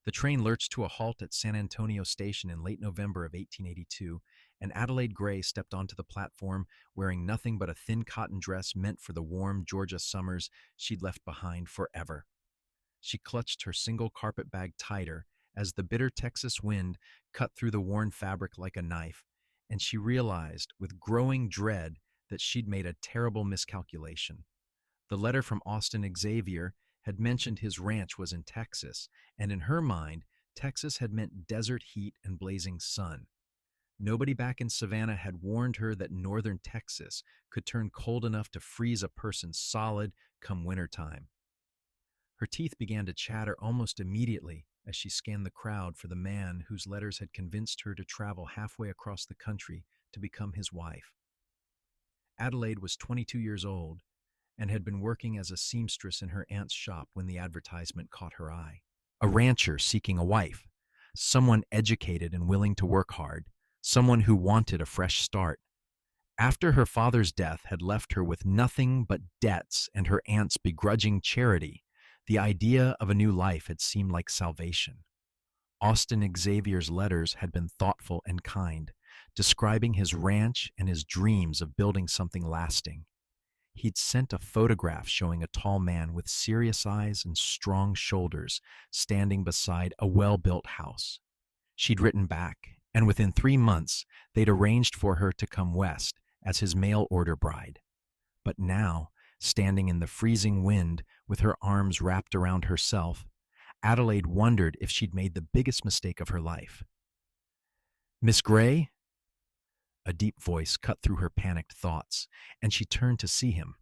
The train lurched to a halt at San Antonio Station in late November of 1882, and Adelaide Grey stepped onto the platform wearing nothing but a thin cotton dress meant for the warm Georgia summers she'd left behind forever. She clutched her single carpet bag tighter as the bitter Texas wind cut through the worn fabric like a knife, and she realized with growing dread that she'd made a terrible miscalculation. The letter from Austin Xavier had mentioned his ranch was in Texas, and in her mind, Texas had meant desert heat and blazing sun. Nobody back in Savannah had warned her that northern Texas could turn cold enough to freeze a person solid come wintertime. Her teeth began to chatter almost immediately as she scanned the crowd for the man whose letters had convinced her to travel halfway across the country to become his wife. Adelaide was 22 years old and had been working as a seamstress in her aunt's shop when the advertisement caught her eye. A rancher seeking a wife, someone educated and willing to work hard, someone who wanted a fresh start. After her father's death had left her with nothing but debts and her aunt's begrudging charity, the idea of a new life had seemed like salvation. Austin Xavier's letters had been thoughtful and kind, describing his ranch and his dreams of building something lasting. He'd sent a photograph showing a tall man with serious eyes and strong shoulders standing beside a well-built house. She'd written back, and within 3 months, they'd arranged for her to come west as his mail-order bride. But now, standing in the freezing wind with her arms wrapped around herself, Adelaide wondered if she'd made the biggest mistake of her life. "Miss Grey?" A deep voice cut through her panicked thoughts, and she turned to see him.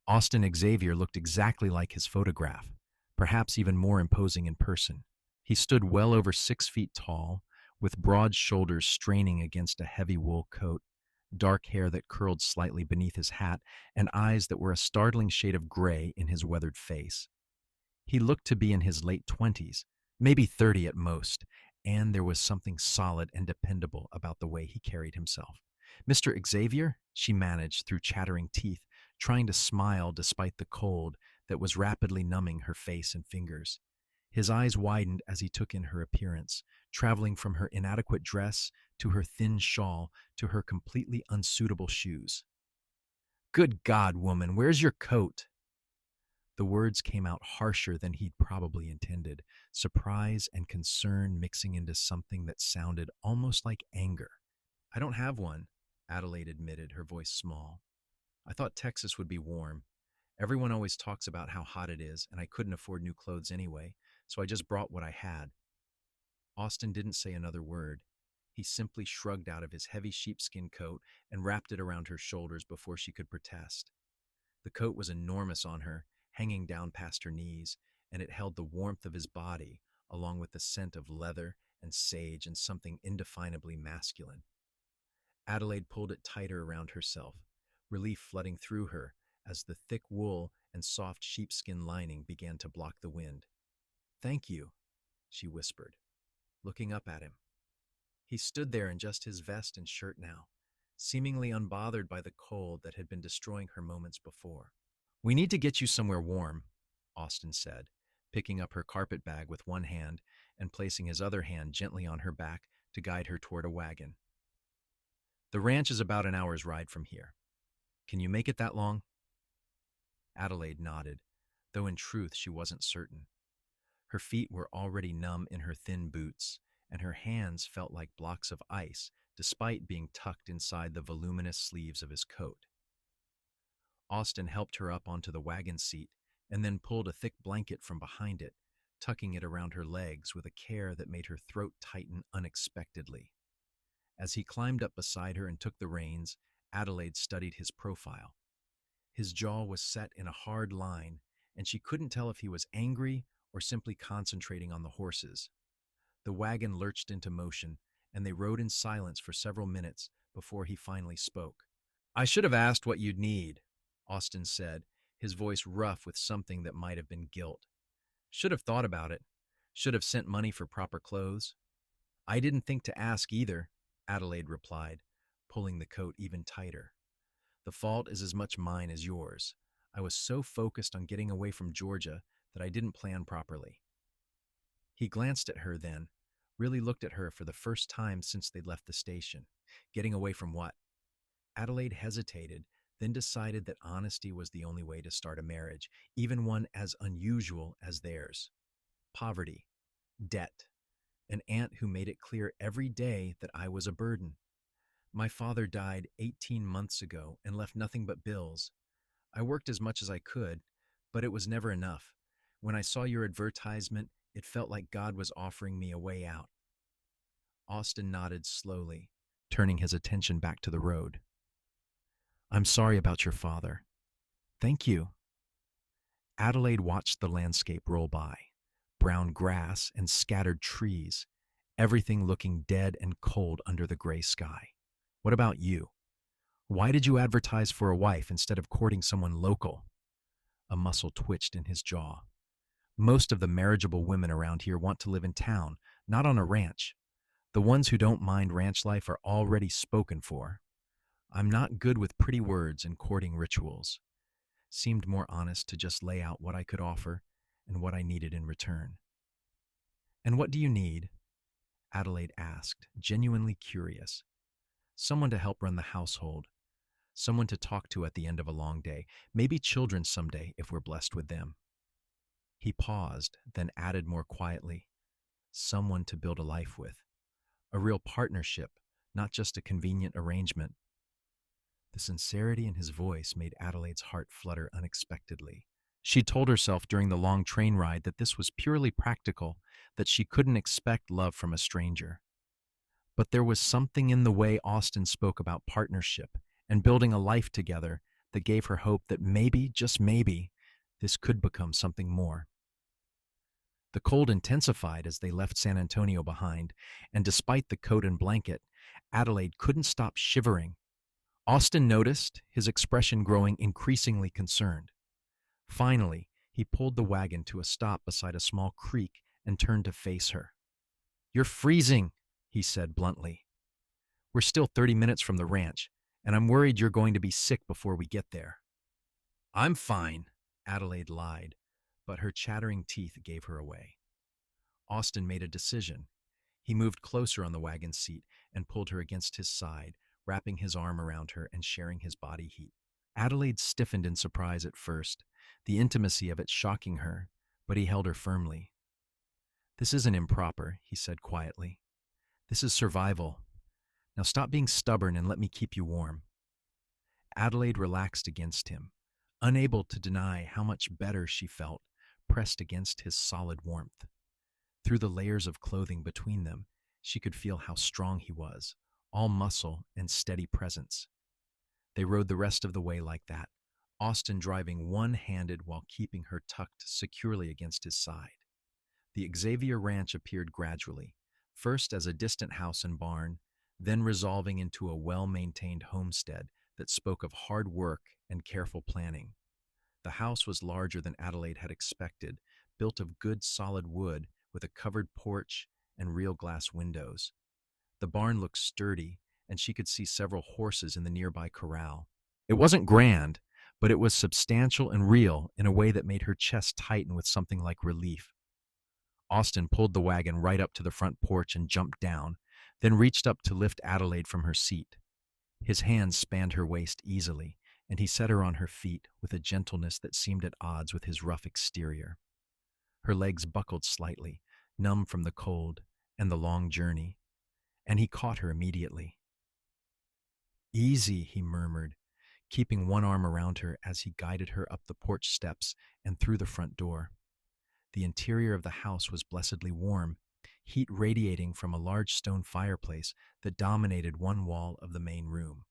Austin Xavier looked exactly like his photograph, perhaps even more imposing in person. He stood well over 6 feet tall, with broad shoulders straining against a heavy wool coat, dark hair that curled slightly beneath his hat, and eyes that were a startling shade of gray in his weathered face. He looked to be in his late 20s, maybe 30 at most, and there was something solid and dependable about the way he carried himself. "Mr. Xavier?" she managed through chattering teeth, trying to smile despite the cold that was rapidly numbing her face and fingers. His eyes widened as he took in her appearance, traveling from her inadequate dress to her thin shawl to her completely unsuitable shoes. "Good God, woman, where's your coat?" The words came out harsher than he'd probably intended, surprise and concern mixing into something that sounded almost like anger. "I don't have one," Adelaide admitted, her voice small. "I thought Texas would be warm. Everyone always talks about how hot it is, and I couldn't afford new clothes anyway, so I just brought what I had." Austin didn't say another word. He simply shrugged out of his heavy sheepskin coat and wrapped it around her shoulders before she could protest. The coat was enormous on her, hanging down past her knees, and it held the warmth of his body, along with the scent of leather and sage and something indefinably masculine. Adelaide pulled it tighter around herself, relief flooding through her as the thick wool and soft sheepskin lining began to block the wind. "Thank you," she whispered, looking up at him. He stood there in just his vest and shirt now, seemingly unbothered by the cold that had been destroying her moments before. "We need to get you somewhere warm," Austin said, picking up her carpet bag with one hand and placing his other hand gently on her back to guide her toward a wagon. "The ranch is about an hour's ride from here. Can you make it that long?" Adelaide nodded, though in truth she wasn't certain. Her feet were already numb in her thin boots, and her hands felt like blocks of ice despite being tucked inside the voluminous sleeves of his coat. Austin helped her up onto the wagon seat and then pulled a thick blanket from behind it, tucking it around her legs with a care that made her throat tighten unexpectedly. As he climbed up beside her and took the reins, Adelaide studied his profile. His jaw was set in a hard line, and she couldn't tell if he was angry or simply concentrating on the horses. The wagon lurched into motion, and they rode in silence for several minutes before he finally spoke. "I should have asked what you'd need," Austin said, his voice rough with something that might have been guilt. "Should have thought about it. Should have sent money for proper clothes." "I didn't think to ask either," Adelaide replied, pulling the coat even tighter. "The fault is as much mine as yours. I was so focused on getting away from Georgia that I didn't plan properly." He glanced at her then, really looked at her for the first time since they'd left the station. Getting away from what? Adelaide hesitated, then decided that honesty was the only way to start a marriage, even one as unusual as theirs. Poverty, debt, an aunt who made it clear every day that I was a burden. My father died 18 months ago and left nothing but bills. I worked as much as I could, but it was never enough. When I saw your advertisement, it felt like God was offering me a way out. Austin nodded slowly, turning his attention back to the road. I'm sorry about your father. Thank you. Adelaide watched the landscape roll by. Brown grass and scattered trees, everything looking dead and cold under the gray sky. What about you? Why did you advertise for a wife instead of courting someone local? A muscle twitched in his jaw. Most of the marriageable women around here want to live in town, not on a ranch. The ones who don't mind ranch life are already spoken for. I'm not good with pretty words and courting rituals. Seemed more honest to just lay out what I could offer and what I needed in return. And what do you need? Adelaide asked, genuinely curious. Someone to help run the household. Someone to talk to at the end of a long day. Maybe children someday if we're blessed with them. He paused, then added more quietly, someone to build a life with. A real partnership, not just a convenient arrangement. The sincerity in his voice made Adelaide's heart flutter unexpectedly. She told herself during the long train ride that this was purely practical, that she couldn't expect love from a stranger. But there was something in the way Austin spoke about partnership and building a life together that gave her hope that maybe, just maybe, this could become something more. The cold intensified as they left San Antonio behind, and despite the coat and blanket, Adelaide couldn't stop shivering. Austin noticed, his expression growing increasingly concerned. Finally, he pulled the wagon to a stop beside a small creek and turned to face her. You're freezing, he said bluntly. We're still 30 minutes from the ranch, and I'm worried you're going to be sick before we get there. I'm fine, Adelaide lied, but her chattering teeth gave her away. Austin made a decision. He moved closer on the wagon seat and pulled her against his side, wrapping his arm around her and sharing his body heat. Adelaide stiffened in surprise at first, the intimacy of it shocking her, but he held her firmly. This isn't improper, he said quietly. This is survival. Now stop being stubborn and let me keep you warm. Adelaide relaxed against him, unable to deny how much better she felt, pressed against his solid warmth. Through the layers of clothing between them, she could feel how strong he was, all muscle and steady presence. They rode the rest of the way like that, Austin driving one-handed while keeping her tucked securely against his side. The Xavier Ranch appeared gradually, first as a distant house and barn, then resolving into a well-maintained homestead that spoke of hard work and careful planning. The house was larger than Adelaide had expected, built of good solid wood with a covered porch and real glass windows. The barn looked sturdy, and she could see several horses in the nearby corral. It wasn't grand, but it was substantial and real in a way that made her chest tighten with something like relief. Austin pulled the wagon right up to the front porch and jumped down, then reached up to lift Adelaide from her seat. His hands spanned her waist easily, and he set her on her feet with a gentleness that seemed at odds with his rough exterior. Her legs buckled slightly, numb from the cold and the long journey, and he caught her immediately. Easy, he murmured, keeping one arm around her as he guided her up the porch steps and through the front door. The interior of the house was blessedly warm, heat radiating from a large stone fireplace that dominated one wall of the main room.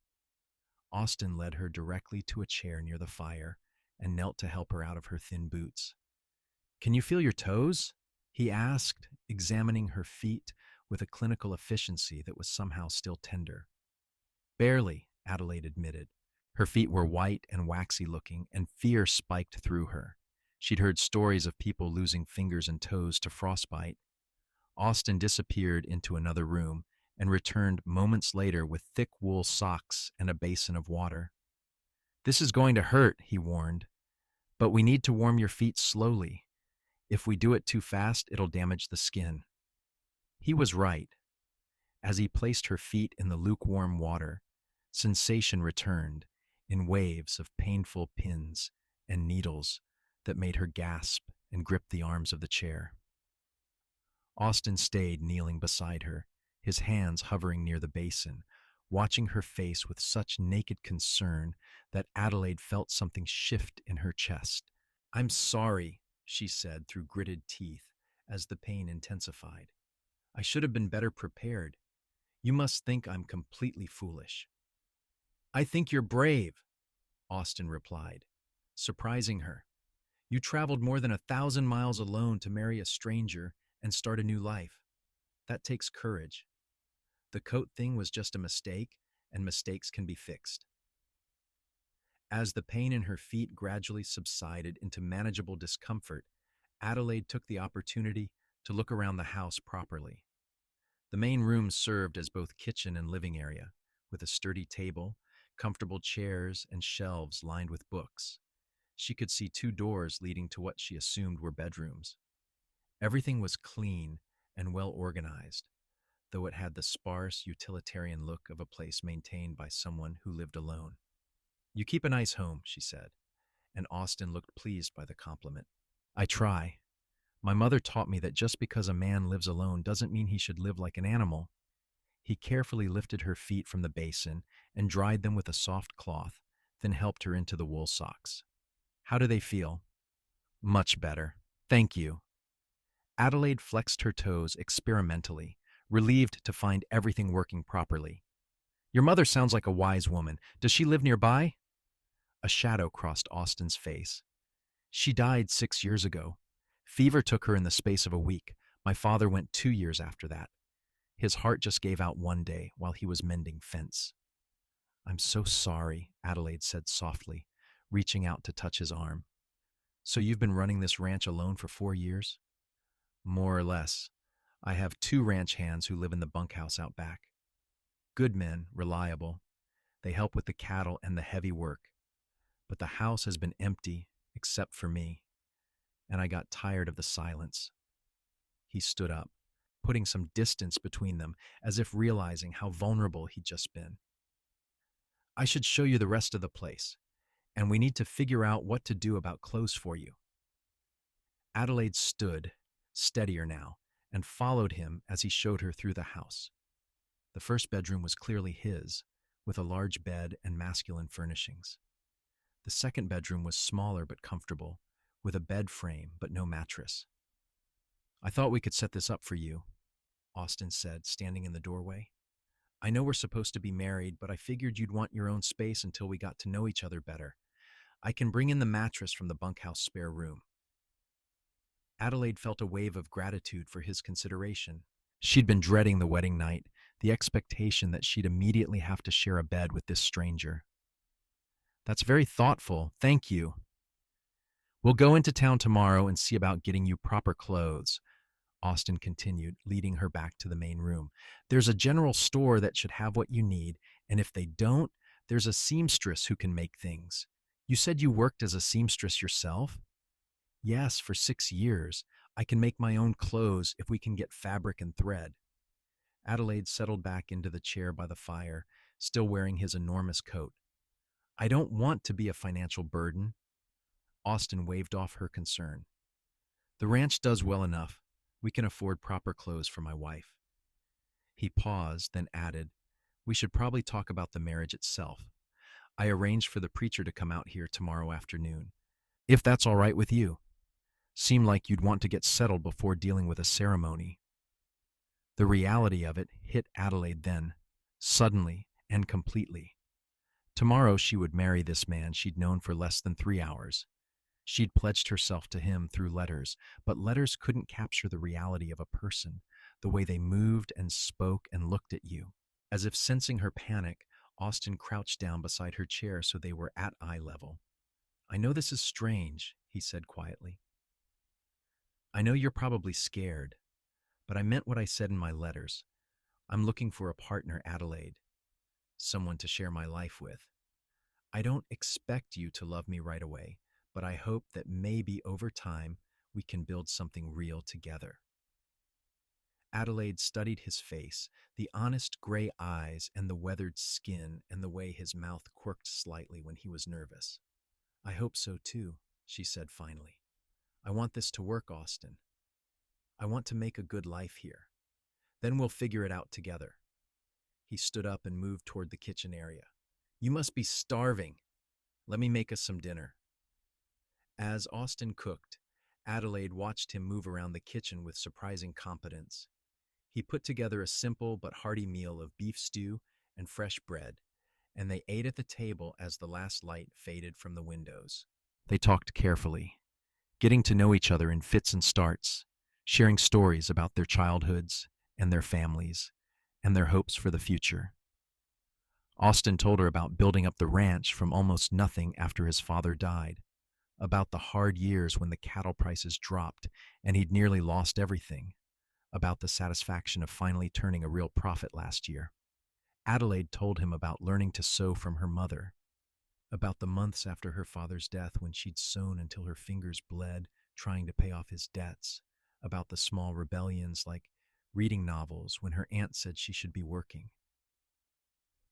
Austin led her directly to a chair near the fire and knelt to help her out of her thin boots. Can you feel your toes? He asked, examining her feet with a clinical efficiency that was somehow still tender. Barely, Adelaide admitted. Her feet were white and waxy looking, and fear spiked through her. She'd heard stories of people losing fingers and toes to frostbite. Austin disappeared into another room and returned moments later with thick wool socks and a basin of water. This is going to hurt, he warned, but we need to warm your feet slowly. If we do it too fast, it'll damage the skin. He was right. As he placed her feet in the lukewarm water, sensation returned in waves of painful pins and needles that made her gasp and grip the arms of the chair. Austin stayed kneeling beside her, his hands hovering near the basin, watching her face with such naked concern that Adelaide felt something shift in her chest. "I'm sorry," she said through gritted teeth as the pain intensified. "I should have been better prepared. You must think I'm completely foolish." "I think you're brave," Austin replied, surprising her. "You traveled more than 1,000 miles alone to marry a stranger and start a new life. That takes courage. The coat thing was just a mistake, and mistakes can be fixed." As the pain in her feet gradually subsided into manageable discomfort, Adelaide took the opportunity to look around the house properly. The main room served as both kitchen and living area, with a sturdy table, comfortable chairs, and shelves lined with books. She could see two doors leading to what she assumed were bedrooms. Everything was clean and well organized, though it had the sparse, utilitarian look of a place maintained by someone who lived alone. "You keep a nice home," she said, and Austin looked pleased by the compliment. "I try. My mother taught me that just because a man lives alone doesn't mean he should live like an animal." He carefully lifted her feet from the basin and dried them with a soft cloth, then helped her into the wool socks. "How do they feel?" "Much better. Thank you." Adelaide flexed her toes experimentally, relieved to find everything working properly. "Your mother sounds like a wise woman. Does she live nearby?" A shadow crossed Austin's face. "She died 6 years ago. Fever took her in the space of a week. My father went 2 years after that. His heart just gave out one day while he was mending fence." "I'm so sorry," Adelaide said softly, reaching out to touch his arm. "So you've been running this ranch alone for 4 years?" "More or less. I have 2 ranch hands who live in the bunkhouse out back. Good men, reliable. They help with the cattle and the heavy work. But the house has been empty, except for me, and I got tired of the silence." He stood up, putting some distance between them, as if realizing how vulnerable he'd just been. "I should show you the rest of the place, and we need to figure out what to do about clothes for you." Adelaide stood, steadier now, and followed him as he showed her through the house. The first bedroom was clearly his, with a large bed and masculine furnishings. The second bedroom was smaller but comfortable, with a bed frame but no mattress. "I thought we could set this up for you," Austin said, standing in the doorway. "I know we're supposed to be married, but I figured you'd want your own space until we got to know each other better. I can bring in the mattress from the bunkhouse spare room." Adelaide felt a wave of gratitude for his consideration. She'd been dreading the wedding night, the expectation that she'd immediately have to share a bed with this stranger. "That's very thoughtful. Thank you." "We'll go into town tomorrow and see about getting you proper clothes," Austin continued, leading her back to the main room. "There's a general store that should have what you need, and if they don't, there's a seamstress who can make things. You said you worked as a seamstress yourself?" "Yes, for 6 years. I can make my own clothes if we can get fabric and thread." Adelaide settled back into the chair by the fire, still wearing his enormous coat. "I don't want to be a financial burden." Austin waved off her concern. "The ranch does well enough. We can afford proper clothes for my wife." He paused, then added, "We should probably talk about the marriage itself. I arranged for the preacher to come out here tomorrow afternoon. If that's all right with you. Seemed like you'd want to get settled before dealing with a ceremony." The reality of it hit Adelaide then, suddenly and completely. Tomorrow she would marry this man she'd known for less than 3 hours. She'd pledged herself to him through letters, but letters couldn't capture the reality of a person, the way they moved and spoke and looked at you. As if sensing her panic, Austin crouched down beside her chair so they were at eye level. "I know this is strange," he said quietly. "I know you're probably scared, but I meant what I said in my letters. I'm looking for a partner, Adelaide. Someone to share my life with. I don't expect you to love me right away, but I hope that maybe over time We can build something real together. Adelaide studied his face, the honest gray eyes and the weathered skin and the way his mouth quirked slightly when he was nervous. I hope so too, she said finally. I want this to work, Austin. I want to make a good life here. Then we'll figure it out together. He stood up and moved toward the kitchen area. You must be starving. Let me make us some dinner. As Austin cooked, Adelaide watched him move around the kitchen with surprising competence. He put together a simple but hearty meal of beef stew and fresh bread, and they ate at the table as the last light faded from the windows. They talked carefully, getting to know each other in fits and starts, sharing stories about their childhoods and their families and their hopes for the future. Austin told her about building up the ranch from almost nothing after his father died, about the hard years when the cattle prices dropped and he'd nearly lost everything, about the satisfaction of finally turning a real profit last year. Adelaide told him about learning to sew from her mother, about the months after her father's death when she'd sewn until her fingers bled trying to pay off his debts, about the small rebellions like reading novels when her aunt said she should be working.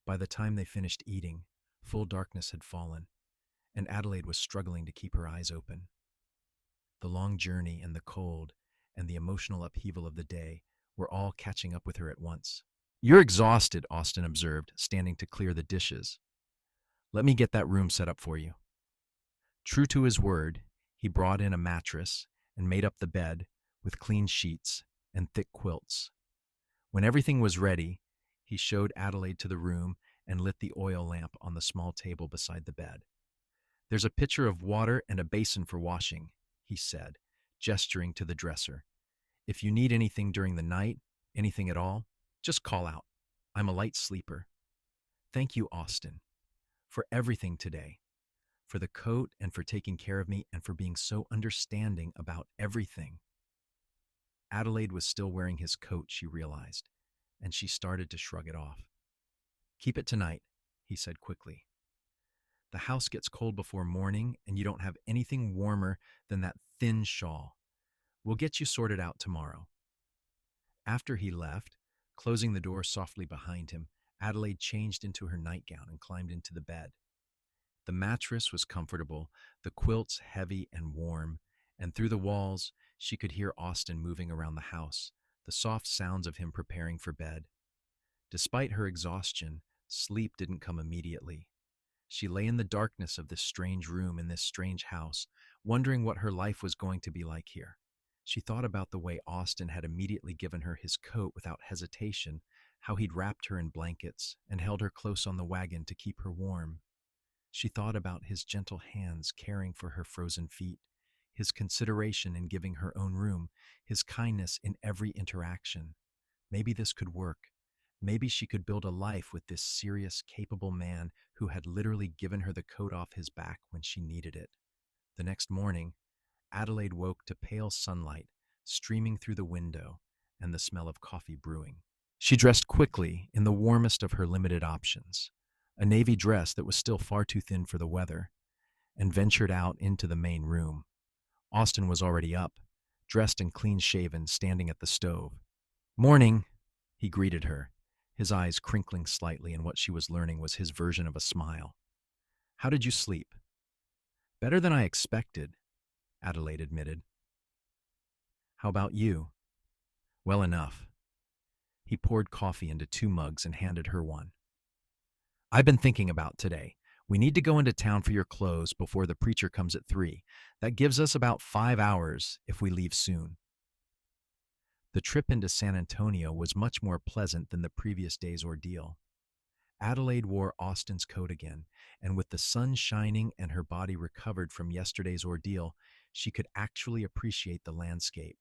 By the time they finished eating, full darkness had fallen, and Adelaide was struggling to keep her eyes open. The long journey and the cold and the emotional upheaval of the day were all catching up with her at once. You're exhausted, Austin observed, standing to clear the dishes. Let me get that room set up for you. True to his word, he brought in a mattress and made up the bed with clean sheets and thick quilts. When everything was ready, he showed Adelaide to the room and lit the oil lamp on the small table beside the bed. There's a pitcher of water and a basin for washing, he said, gesturing to the dresser. If you need anything during the night, anything at all, just call out. I'm a light sleeper. Thank you, Austin, for everything today, for the coat and for taking care of me and for being so understanding about everything. Adelaide was still wearing his coat, she realized, and she started to shrug it off. Keep it tonight, he said quickly. The house gets cold before morning, and you don't have anything warmer than that thin shawl. We'll get you sorted out tomorrow. After he left, closing the door softly behind him, Adelaide changed into her nightgown and climbed into the bed. The mattress was comfortable, the quilts heavy and warm, and through the walls she could hear Austin moving around the house, the soft sounds of him preparing for bed. Despite her exhaustion, sleep didn't come immediately. She lay in the darkness of this strange room in this strange house, wondering what her life was going to be like here. She thought about the way Austin had immediately given her his coat without hesitation, how he'd wrapped her in blankets and held her close on the wagon to keep her warm. She thought about his gentle hands caring for her frozen feet, his consideration in giving her own room, his kindness in every interaction. Maybe this could work. Maybe she could build a life with this serious, capable man who had literally given her the coat off his back when she needed it. The next morning, Adelaide woke to pale sunlight streaming through the window and the smell of coffee brewing. She dressed quickly in the warmest of her limited options, a navy dress that was still far too thin for the weather, and ventured out into the main room. Austin was already up, dressed and clean-shaven, standing at the stove. "Morning," he greeted her, his eyes crinkling slightly in what she was learning was his version of a smile. "How did you sleep?" "Better than I expected," Adelaide admitted. "How about you?" "Well enough." He poured coffee into 2 mugs and handed her one. "I've been thinking about today. We need to go into town for your clothes before the preacher comes at 3. That gives us about 5 hours if we leave soon." The trip into San Antonio was much more pleasant than the previous day's ordeal. Adelaide wore Austin's coat again, and with the sun shining and her body recovered from yesterday's ordeal, she could actually appreciate the landscape.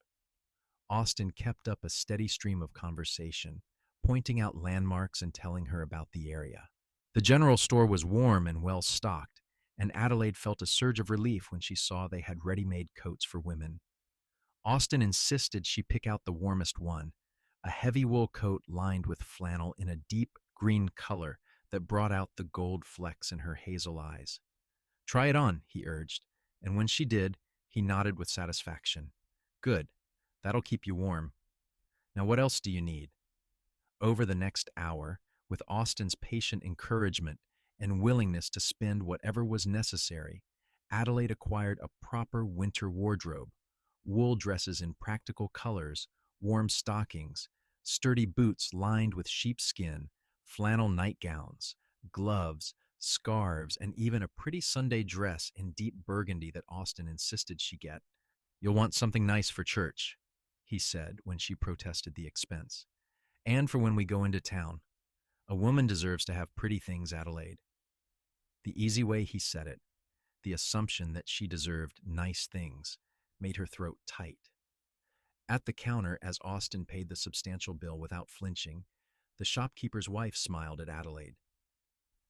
Austin kept up a steady stream of conversation, pointing out landmarks and telling her about the area. The general store was warm and well stocked, and Adelaide felt a surge of relief when she saw they had ready-made coats for women. Austin insisted she pick out the warmest one, a heavy wool coat lined with flannel in a deep green color that brought out the gold flecks in her hazel eyes. "Try it on," he urged, and when she did, He nodded with satisfaction. Good. That'll keep you warm. Now, what else do you need? Over the next hour, with Austin's patient encouragement and willingness to spend whatever was necessary, Adelaide acquired a proper winter wardrobe: wool dresses in practical colors, warm stockings, sturdy boots lined with sheepskin, flannel nightgowns, gloves, scarves, and even a pretty Sunday dress in deep burgundy that Austin insisted she get. You'll want something nice for church, he said when she protested the expense. And for when we go into town. A woman deserves to have pretty things, Adelaide. The easy way he said it, the assumption that she deserved nice things, made her throat tight. At the counter, as Austin paid the substantial bill without flinching, the shopkeeper's wife smiled at Adelaide.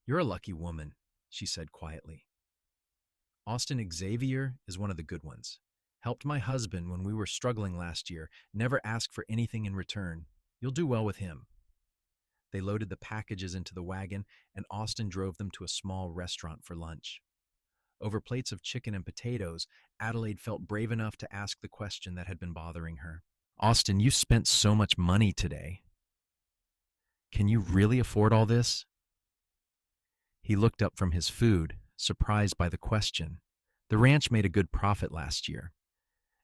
You're a lucky woman, she said quietly. Austin Xavier is one of the good ones. Helped my husband when we were struggling last year, never asked for anything in return. You'll do well with him. They loaded the packages into the wagon, and Austin drove them to a small restaurant for lunch. Over plates of chicken and potatoes, Adelaide felt brave enough to ask the question that had been bothering her. Austin, you spent so much money today. Can you really afford all this? He looked up from his food, surprised by the question. The ranch made a good profit last year,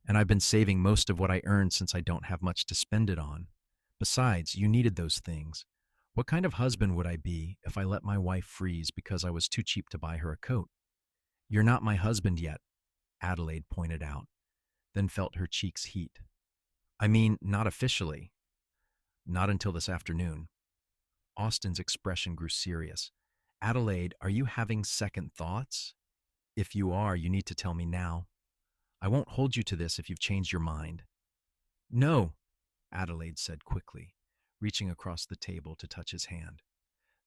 and I've been saving most of what I earned since I don't have much to spend it on. Besides, you needed those things. What kind of husband would I be if I let my wife freeze because I was too cheap to buy her a coat? You're not my husband yet, Adelaide pointed out, then felt her cheeks heat. I mean, not officially. Not until this afternoon. Austin's expression grew serious. Adelaide, are you having second thoughts? If you are, you need to tell me now. I won't hold you to this if you've changed your mind. No, Adelaide said quickly, reaching across the table to touch his hand.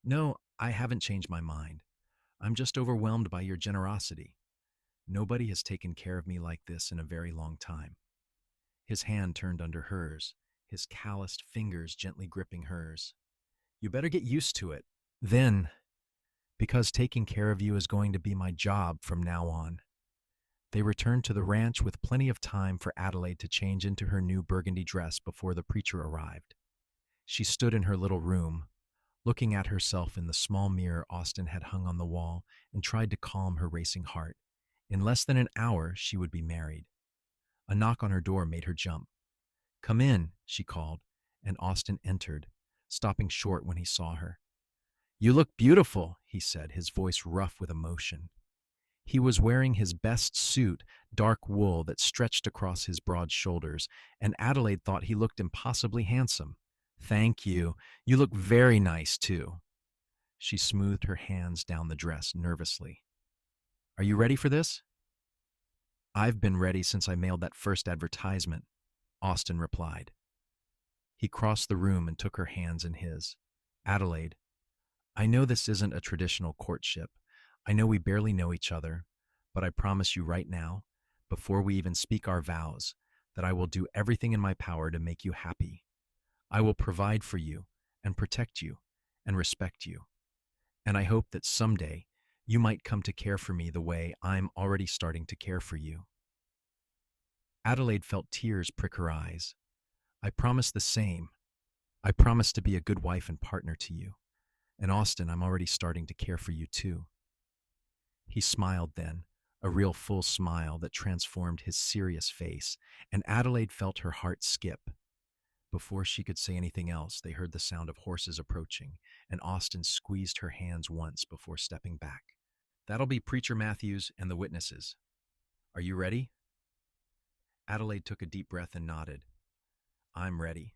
No, I haven't changed my mind. I'm just overwhelmed by your generosity. Nobody has taken care of me like this in a very long time. His hand turned under hers, his calloused fingers gently gripping hers. You better get used to it. Then, because taking care of you is going to be my job from now on. They returned to the ranch with plenty of time for Adelaide to change into her new burgundy dress before the preacher arrived. She stood in her little room, looking at herself in the small mirror Austin had hung on the wall, and tried to calm her racing heart. In less than an hour, she would be married. A knock on her door made her jump. Come in, she called, and Austin entered, stopping short when he saw her. You look beautiful, he said, his voice rough with emotion. He was wearing his best suit, dark wool that stretched across his broad shoulders, and Adelaide thought he looked impossibly handsome. Thank you. You look very nice, too. She smoothed her hands down the dress nervously. Are you ready for this? I've been ready since I mailed that first advertisement, Austin replied. He crossed the room and took her hands in his. Adelaide, I know this isn't a traditional courtship. I know we barely know each other, but I promise you right now, before we even speak our vows, that I will do everything in my power to make you happy. I will provide for you and protect you and respect you. And I hope that someday you might come to care for me the way I'm already starting to care for you. Adelaide felt tears prick her eyes. I promise the same. I promise to be a good wife and partner to you. And Austin, I'm already starting to care for you too. He smiled then, a real full smile that transformed his serious face, and Adelaide felt her heart skip. Before she could say anything else, they heard the sound of horses approaching, and Austin squeezed her hands once before stepping back. That'll be Preacher Matthews and the witnesses. Are you ready? Adelaide took a deep breath and nodded. I'm ready.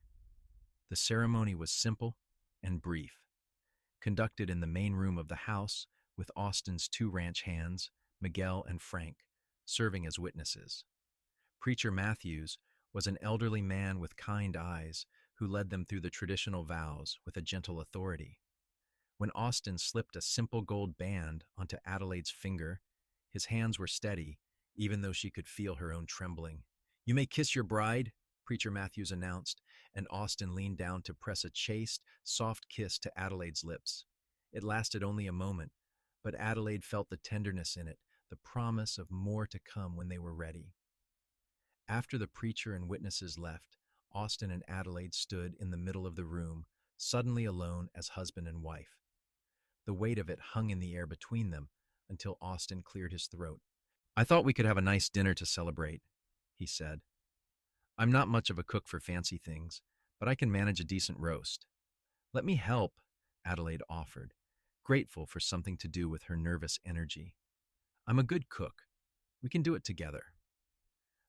The ceremony was simple and brief, conducted in the main room of the house with Austin's two ranch hands, Miguel and Frank, serving as witnesses. Preacher Matthews was an elderly man with kind eyes who led them through the traditional vows with a gentle authority. When Austin slipped a simple gold band onto Adelaide's finger, his hands were steady, even though she could feel her own trembling. You may kiss your bride, Preacher Matthews announced, and Austin leaned down to press a chaste, soft kiss to Adelaide's lips. It lasted only a moment, but Adelaide felt the tenderness in it, the promise of more to come when they were ready. After the preacher and witnesses left, Austin and Adelaide stood in the middle of the room, suddenly alone as husband and wife. The weight of it hung in the air between them until Austin cleared his throat. "I thought we could have a nice dinner to celebrate," he said. "I'm not much of a cook for fancy things, but I can manage a decent roast." "Let me help," Adelaide offered, grateful for something to do with her nervous energy. "I'm a good cook. We can do it together."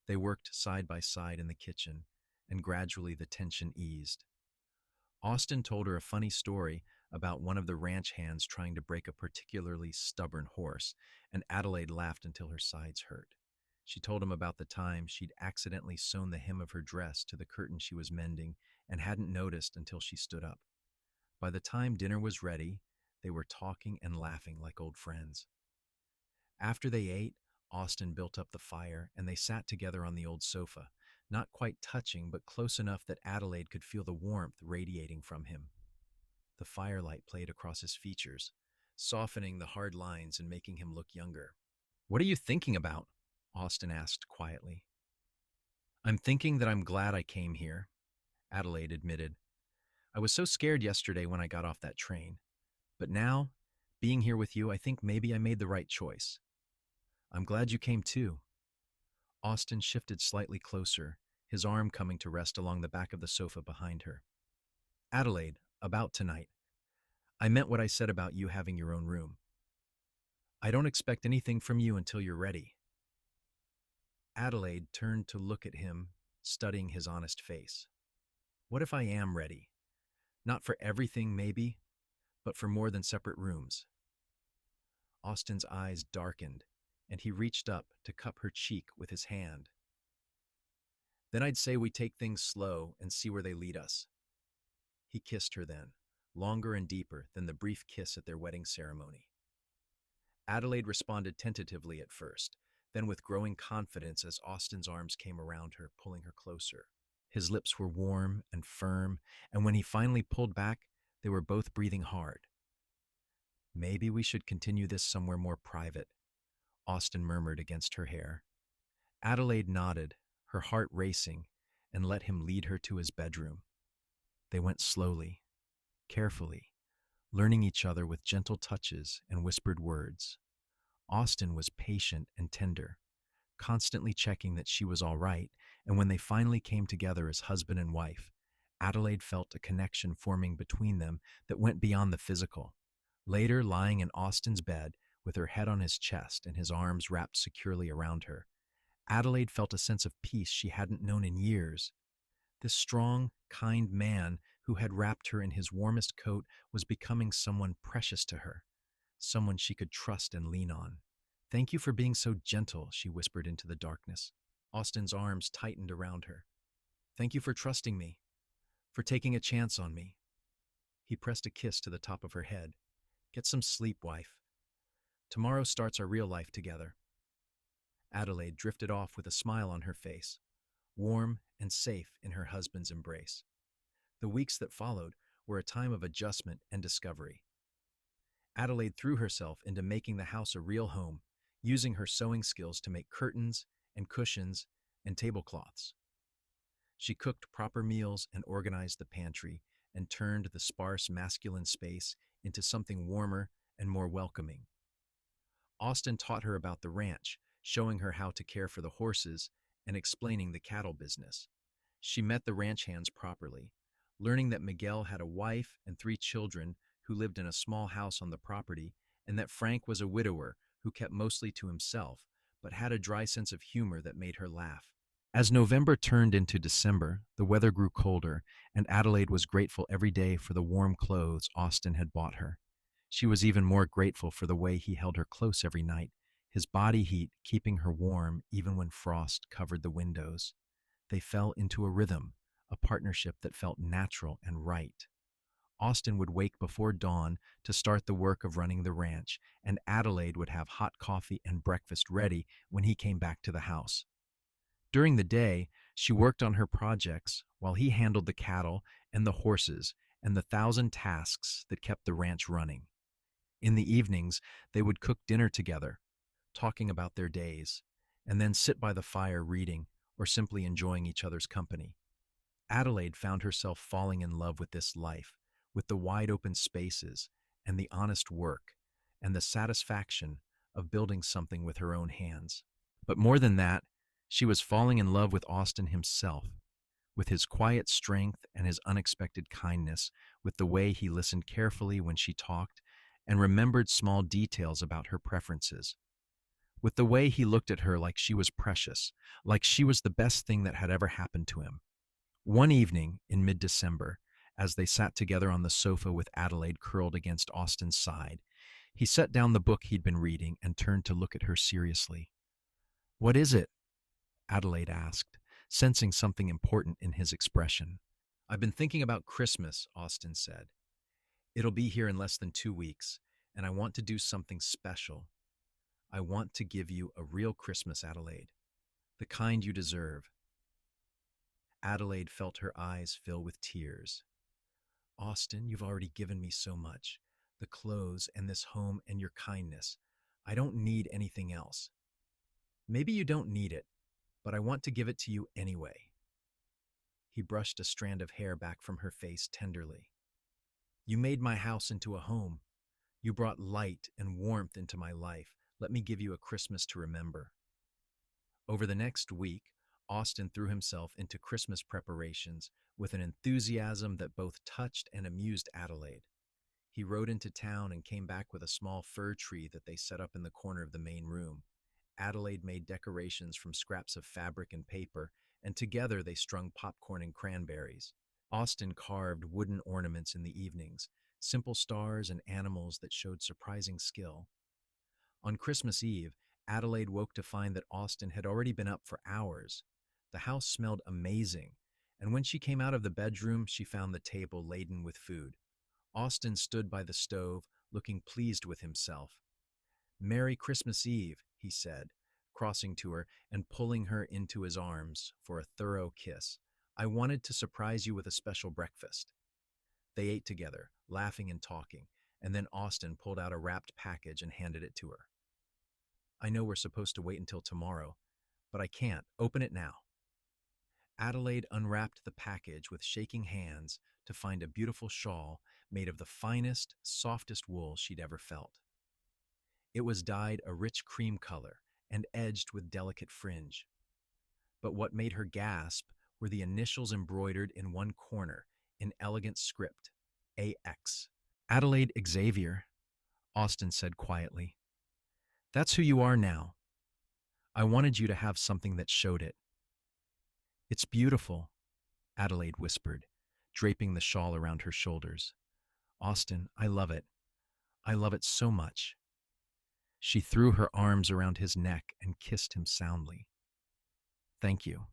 They worked side by side in the kitchen, and gradually the tension eased. Austin told her a funny story about one of the ranch hands trying to break a particularly stubborn horse, and Adelaide laughed until her sides hurt. She told him about the time she'd accidentally sewn the hem of her dress to the curtain she was mending and hadn't noticed until she stood up. By the time dinner was ready, they were talking and laughing like old friends. After they ate, Austin built up the fire and they sat together on the old sofa, not quite touching but close enough that Adelaide could feel the warmth radiating from him. The firelight played across his features, softening the hard lines and making him look younger. "What are you thinking about?" Austin asked quietly. "I'm thinking that I'm glad I came here," Adelaide admitted. "I was so scared yesterday when I got off that train. But now, being here with you, I think maybe I made the right choice. I'm glad you came too." Austin shifted slightly closer, his arm coming to rest along the back of the sofa behind her. "Adelaide, about tonight. I meant what I said about you having your own room. I don't expect anything from you until you're ready." Adelaide turned to look at him, studying his honest face. "What if I am ready? Not for everything, maybe, but for more than separate rooms." Austin's eyes darkened, and he reached up to cup her cheek with his hand. "Then I'd say we take things slow and see where they lead us." He kissed her then, longer and deeper than the brief kiss at their wedding ceremony. Adelaide responded tentatively at first, then with growing confidence as Austin's arms came around her, pulling her closer. His lips were warm and firm, and when he finally pulled back, they were both breathing hard. "Maybe we should continue this somewhere more private," Austin murmured against her hair. Adelaide nodded, her heart racing, and let him lead her to his bedroom. They went slowly, carefully, learning each other with gentle touches and whispered words. Austin was patient and tender, constantly checking that she was all right, and when they finally came together as husband and wife, Adelaide felt a connection forming between them that went beyond the physical. Later, lying in Austin's bed, with her head on his chest and his arms wrapped securely around her, Adelaide felt a sense of peace she hadn't known in years. This strong, kind man who had wrapped her in his warmest coat was becoming someone precious to her, someone she could trust and lean on. "Thank you for being so gentle," she whispered into the darkness. Austin's arms tightened around her. "Thank you for trusting me, for taking a chance on me." He pressed a kiss to the top of her head. "Get some sleep, wife. Tomorrow starts our real life together." Adelaide drifted off with a smile on her face, warm and safe in her husband's embrace. The weeks that followed were a time of adjustment and discovery. Adelaide threw herself into making the house a real home, using her sewing skills to make curtains and cushions and tablecloths. She cooked proper meals and organized the pantry and turned the sparse masculine space into something warmer and more welcoming. Austin taught her about the ranch, showing her how to care for the horses and explaining the cattle business. She met the ranch hands properly, learning that Miguel had a wife and 3 children who lived in a small house on the property, and that Frank was a widower who kept mostly to himself, but had a dry sense of humor that made her laugh. As November turned into December, the weather grew colder, and Adelaide was grateful every day for the warm clothes Austin had bought her. She was even more grateful for the way he held her close every night, his body heat keeping her warm even when frost covered the windows. They fell into a rhythm, a partnership that felt natural and right. Austin would wake before dawn to start the work of running the ranch, and Adelaide would have hot coffee and breakfast ready when he came back to the house. During the day, she worked on her projects while he handled the cattle and the horses and the 1,000 tasks that kept the ranch running. In the evenings, they would cook dinner together, talking about their days, and then sit by the fire reading or simply enjoying each other's company. Adelaide found herself falling in love with this life, with the wide open spaces and the honest work and the satisfaction of building something with her own hands. But more than that, she was falling in love with Austin himself, with his quiet strength and his unexpected kindness, with the way he listened carefully when she talked and remembered small details about her preferences, with the way he looked at her like she was precious, like she was the best thing that had ever happened to him. One evening in mid-December, as they sat together on the sofa with Adelaide curled against Austin's side, he set down the book he'd been reading and turned to look at her seriously. "What is it?" Adelaide asked, sensing something important in his expression. "I've been thinking about Christmas," Austin said. "It'll be here in less than 2 weeks, and I want to do something special. I want to give you a real Christmas, Adelaide, the kind you deserve." Adelaide felt her eyes fill with tears. "Austin, you've already given me so much. The clothes and this home and your kindness. I don't need anything else." "Maybe you don't need it, but I want to give it to you anyway." He brushed a strand of hair back from her face tenderly. "You made my house into a home. You brought light and warmth into my life. Let me give you a Christmas to remember." Over the next week, Austin threw himself into Christmas preparations with an enthusiasm that both touched and amused Adelaide. He rode into town and came back with a small fir tree that they set up in the corner of the main room. Adelaide made decorations from scraps of fabric and paper, and together they strung popcorn and cranberries. Austin carved wooden ornaments in the evenings, simple stars and animals that showed surprising skill. On Christmas Eve, Adelaide woke to find that Austin had already been up for hours. The house smelled amazing, and when she came out of the bedroom, she found the table laden with food. Austin stood by the stove, looking pleased with himself. "Merry Christmas Eve," he said, crossing to her and pulling her into his arms for a thorough kiss. "I wanted to surprise you with a special breakfast." They ate together, laughing and talking, and then Austin pulled out a wrapped package and handed it to her. "I know we're supposed to wait until tomorrow, but I can't. Open it now." Adelaide unwrapped the package with shaking hands to find a beautiful shawl made of the finest, softest wool she'd ever felt. It was dyed a rich cream color and edged with delicate fringe. But what made her gasp were the initials embroidered in one corner in elegant script, AX. "Adelaide Xavier," Austin said quietly. "That's who you are now. I wanted you to have something that showed it." "It's beautiful," Adelaide whispered, draping the shawl around her shoulders. "Austin, I love it. I love it so much." She threw her arms around his neck and kissed him soundly. "Thank you."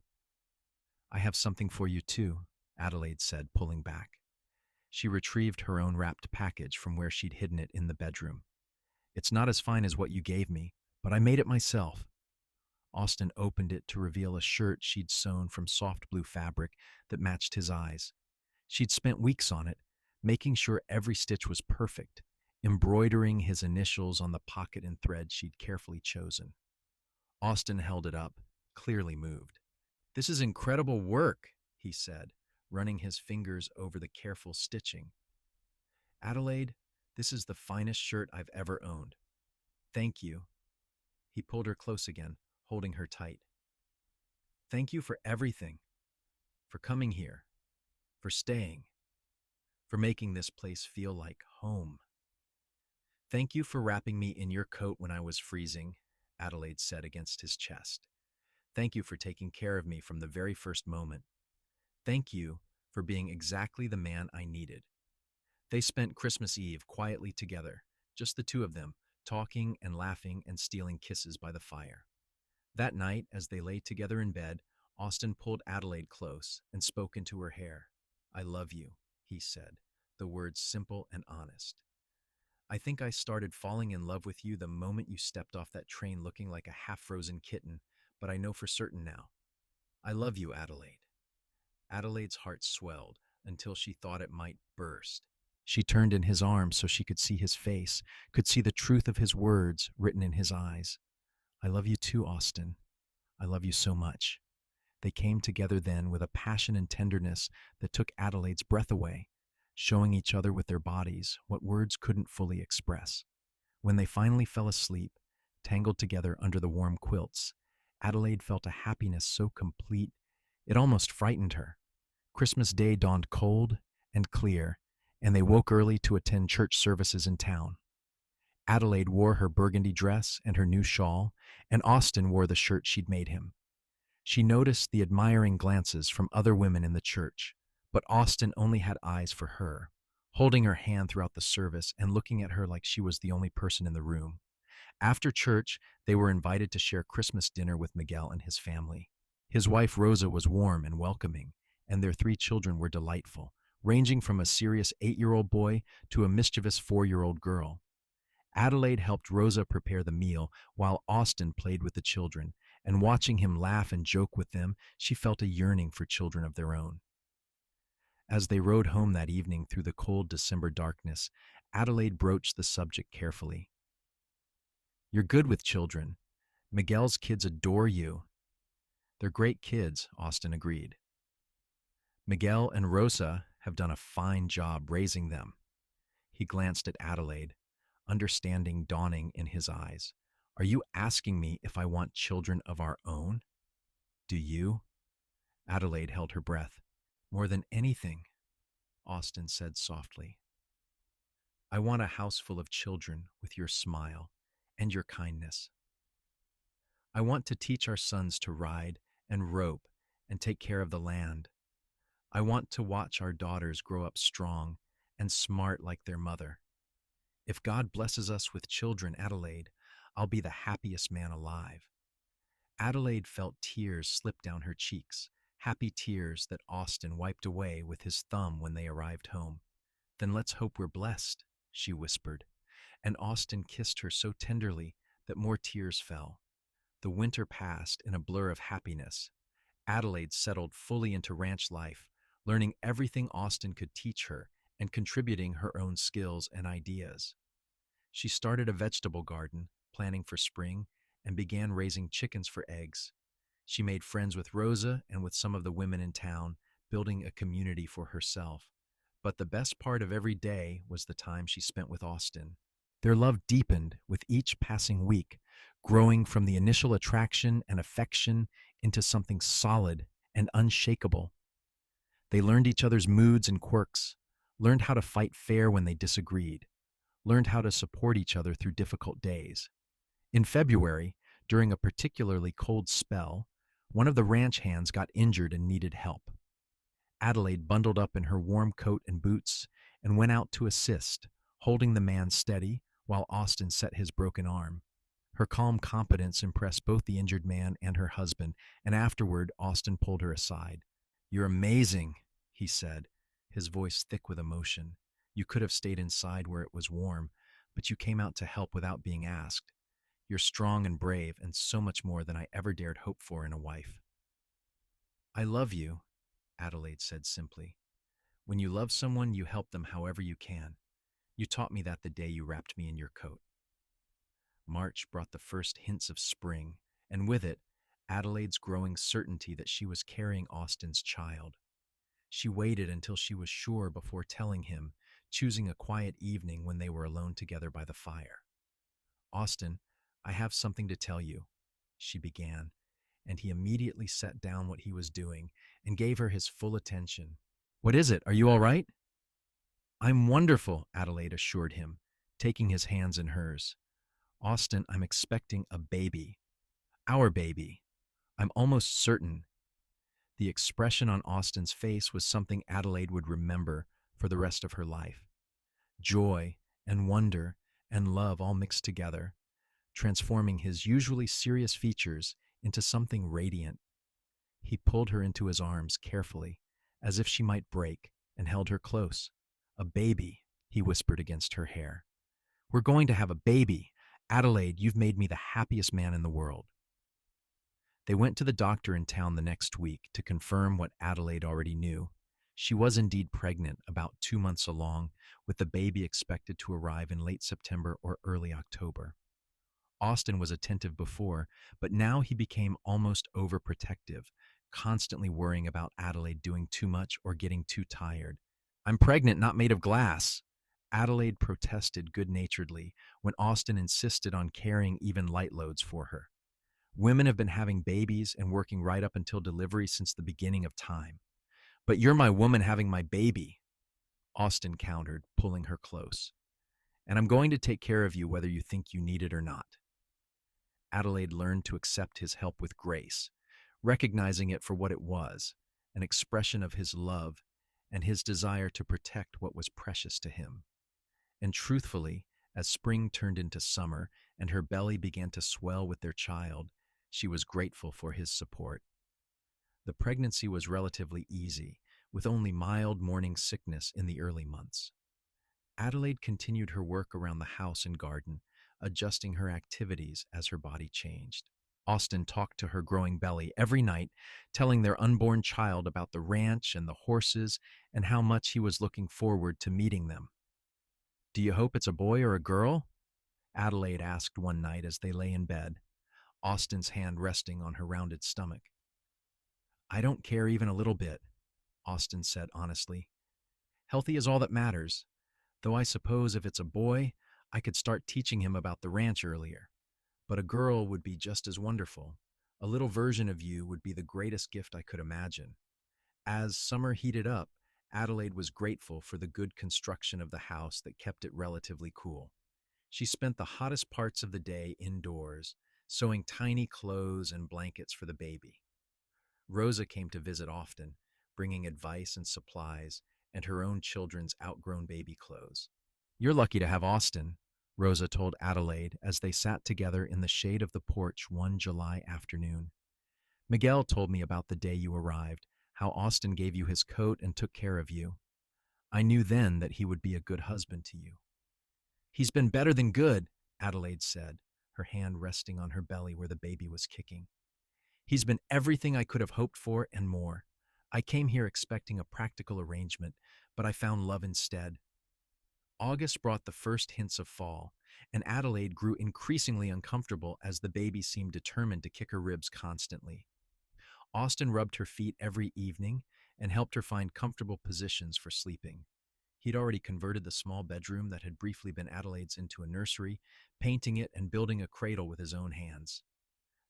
"I have something for you too," Adelaide said, pulling back. She retrieved her own wrapped package from where she'd hidden it in the bedroom. "It's not as fine as what you gave me, but I made it myself." Austin opened it to reveal a shirt she'd sewn from soft blue fabric that matched his eyes. She'd spent weeks on it, making sure every stitch was perfect, embroidering his initials on the pocket and thread she'd carefully chosen. Austin held it up, clearly moved. "This is incredible work," he said, running his fingers over the careful stitching. "Adelaide, this is the finest shirt I've ever owned. Thank you." He pulled her close again, holding her tight. "Thank you for everything, for coming here, for staying, for making this place feel like home." "Thank you for wrapping me in your coat when I was freezing," Adelaide said against his chest. "Thank you for taking care of me from the very first moment. Thank you for being exactly the man I needed." They spent Christmas Eve quietly together, just the two of them, talking and laughing and stealing kisses by the fire. That night, as they lay together in bed, Austin pulled Adelaide close and spoke into her hair. "I love you," he said, the words simple and honest. "I think I started falling in love with you the moment you stepped off that train looking like a half-frozen kitten, but I know for certain now. I love you, Adelaide." Adelaide's heart swelled until she thought it might burst. She turned in his arms so she could see his face, could see the truth of his words written in his eyes. "I love you too, Austin. I love you so much." They came together then with a passion and tenderness that took Adelaide's breath away, showing each other with their bodies what words couldn't fully express. When they finally fell asleep, tangled together under the warm quilts, Adelaide felt a happiness so complete it almost frightened her. Christmas Day dawned cold and clear, and they woke early to attend church services in town. Adelaide wore her burgundy dress and her new shawl, and Austin wore the shirt she'd made him. She noticed the admiring glances from other women in the church, but Austin only had eyes for her, holding her hand throughout the service and looking at her like she was the only person in the room. After church, they were invited to share Christmas dinner with Miguel and his family. His wife Rosa was warm and welcoming, and their 3 children were delightful, ranging from a serious 8-year-old boy to a mischievous 4-year-old girl. Adelaide helped Rosa prepare the meal while Austin played with the children, and watching him laugh and joke with them, she felt a yearning for children of their own. As they rode home that evening through the cold December darkness, Adelaide broached the subject carefully. "You're good with children. Miguel's kids adore you." "They're great kids," Austin agreed. "Miguel and Rosa have done a fine job raising them." He glanced at Adelaide, understanding dawning in his eyes. "Are you asking me if I want children of our own?" "Do you?" Adelaide held her breath. "More than anything," Austin said softly, "I want a house full of children with your smile and your kindness. I want to teach our sons to ride and rope and take care of the land. I want to watch our daughters grow up strong and smart like their mother. If God blesses us with children, Adelaide, I'll be the happiest man alive." Adelaide felt tears slip down her cheeks, happy tears that Austin wiped away with his thumb when they arrived home. "Then let's hope we're blessed," she whispered, and Austin kissed her so tenderly that more tears fell. The winter passed in a blur of happiness. Adelaide settled fully into ranch life, learning everything Austin could teach her and contributing her own skills and ideas. She started a vegetable garden, planning for spring, and began raising chickens for eggs. She made friends with Rosa and with some of the women in town, building a community for herself. But the best part of every day was the time she spent with Austin. Their love deepened with each passing week, growing from the initial attraction and affection into something solid and unshakable. They learned each other's moods and quirks, learned how to fight fair when they disagreed, learned how to support each other through difficult days. In February, during a particularly cold spell, one of the ranch hands got injured and needed help. Adelaide bundled up in her warm coat and boots and went out to assist, holding the man steady while Austin set his broken arm. Her calm competence impressed both the injured man and her husband, and afterward Austin pulled her aside. "You're amazing," he said, his voice thick with emotion. "You could have stayed inside where it was warm, but you came out to help without being asked. You're strong and brave, and so much more than I ever dared hope for in a wife." "I love you," Adelaide said simply. "When you love someone, you help them however you can. You taught me that the day you wrapped me in your coat." March brought the first hints of spring, and with it, Adelaide's growing certainty that she was carrying Austin's child. She waited until she was sure before telling him, choosing a quiet evening when they were alone together by the fire. "Austin, I have something to tell you," she began, and he immediately set down what he was doing and gave her his full attention. "What is it? Are you all right?" "I'm wonderful," Adelaide assured him, taking his hands in hers. "Austin, I'm expecting a baby. Our baby. I'm almost certain." The expression on Austin's face was something Adelaide would remember for the rest of her life. Joy and wonder and love all mixed together, transforming his usually serious features into something radiant. He pulled her into his arms carefully, as if she might break, and held her close. "A baby," he whispered against her hair. "We're going to have a baby. Adelaide, you've made me the happiest man in the world." They went to the doctor in town the next week to confirm what Adelaide already knew. She was indeed pregnant, about 2 months along, with the baby expected to arrive in late September or early October. Austin was attentive before, but now he became almost overprotective, constantly worrying about Adelaide doing too much or getting too tired. I'm pregnant, not made of glass. Adelaide protested good-naturedly when Austin insisted on carrying even light loads for her. Women have been having babies and working right up until delivery since the beginning of time. But you're my woman having my baby, Austin countered, pulling her close. And I'm going to take care of you whether you think you need it or not. Adelaide learned to accept his help with grace, recognizing it for what it was, an expression of his love and his desire to protect what was precious to him. And truthfully, as spring turned into summer and her belly began to swell with their child, she was grateful for his support. The pregnancy was relatively easy, with only mild morning sickness in the early months. Adelaide continued her work around the house and garden, adjusting her activities as her body changed. Austin talked to her growing belly every night, telling their unborn child about the ranch and the horses and how much he was looking forward to meeting them. Do you hope it's a boy or a girl? Adelaide asked one night as they lay in bed, Austin's hand resting on her rounded stomach. I don't care even a little bit, Austin said honestly. Healthy is all that matters, though I suppose if it's a boy, I could start teaching him about the ranch earlier. But a girl would be just as wonderful. A little version of you would be the greatest gift I could imagine. As summer heated up, Adelaide was grateful for the good construction of the house that kept it relatively cool. She spent the hottest parts of the day indoors, sewing tiny clothes and blankets for the baby. Rosa came to visit often, bringing advice and supplies and her own children's outgrown baby clothes. You're lucky to have Austin, Rosa told Adelaide as they sat together in the shade of the porch one July afternoon. Miguel told me about the day you arrived, how Austin gave you his coat and took care of you. I knew then that he would be a good husband to you. He's been better than good, Adelaide said, her hand resting on her belly where the baby was kicking. He's been everything I could have hoped for and more. I came here expecting a practical arrangement, but I found love instead. August brought the first hints of fall, and Adelaide grew increasingly uncomfortable as the baby seemed determined to kick her ribs constantly. Austin rubbed her feet every evening and helped her find comfortable positions for sleeping. He'd already converted the small bedroom that had briefly been Adelaide's into a nursery, painting it and building a cradle with his own hands.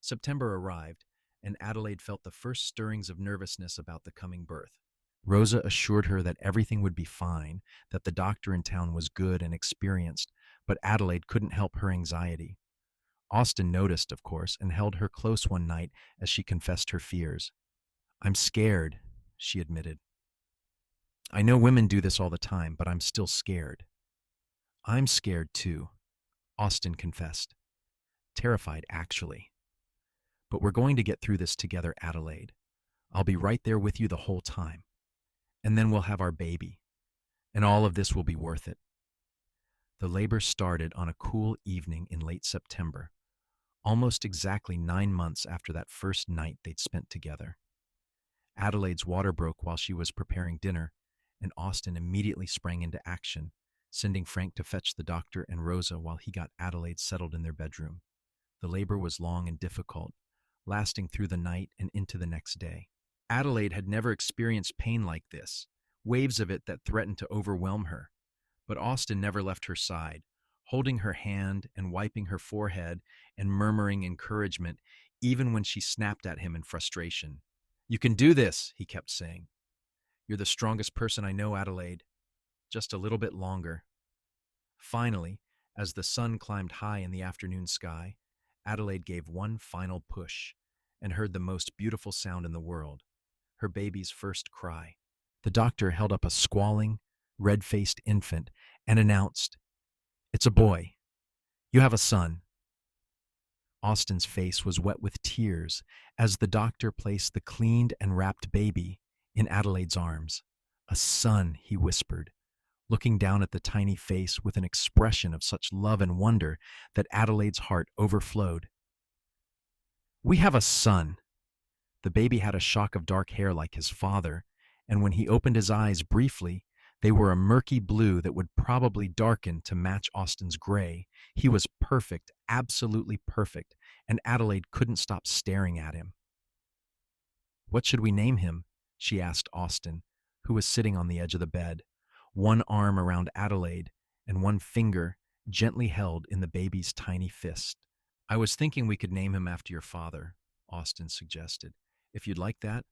September arrived, and Adelaide felt the first stirrings of nervousness about the coming birth. Rosa assured her that everything would be fine, that the doctor in town was good and experienced, but Adelaide couldn't help her anxiety. Austin noticed, of course, and held her close one night as she confessed her fears. I'm scared, she admitted. I know women do this all the time, but I'm still scared. I'm scared too, Austin confessed. Terrified, actually. But we're going to get through this together, Adelaide. I'll be right there with you the whole time. And then we'll have our baby. And all of this will be worth it. The labor started on a cool evening in late September, almost exactly 9 months after that first night they'd spent together. Adelaide's water broke while she was preparing dinner, and Austin immediately sprang into action, sending Frank to fetch the doctor and Rosa while he got Adelaide settled in their bedroom. The labor was long and difficult, lasting through the night and into the next day. Adelaide had never experienced pain like this, waves of it that threatened to overwhelm her. But Austin never left her side, holding her hand and wiping her forehead and murmuring encouragement, even when she snapped at him in frustration. You can do this, he kept saying. You're the strongest person I know, Adelaide. Just a little bit longer. Finally, as the sun climbed high in the afternoon sky, Adelaide gave one final push and heard the most beautiful sound in the world, her baby's first cry. The doctor held up a squalling, red-faced infant and announced, It's a boy. You have a son. Austin's face was wet with tears as the doctor placed the cleaned and wrapped baby in Adelaide's arms. A son, he whispered, looking down at the tiny face with an expression of such love and wonder that Adelaide's heart overflowed. We have a son. The baby had a shock of dark hair like his father, and when he opened his eyes briefly, they were a murky blue that would probably darken to match Austin's gray. He was perfect, absolutely perfect, and Adelaide couldn't stop staring at him. What should we name him? She asked Austin, who was sitting on the edge of the bed, one arm around Adelaide and one finger gently held in the baby's tiny fist. I was thinking we could name him after your father, Austin suggested. If you'd like that.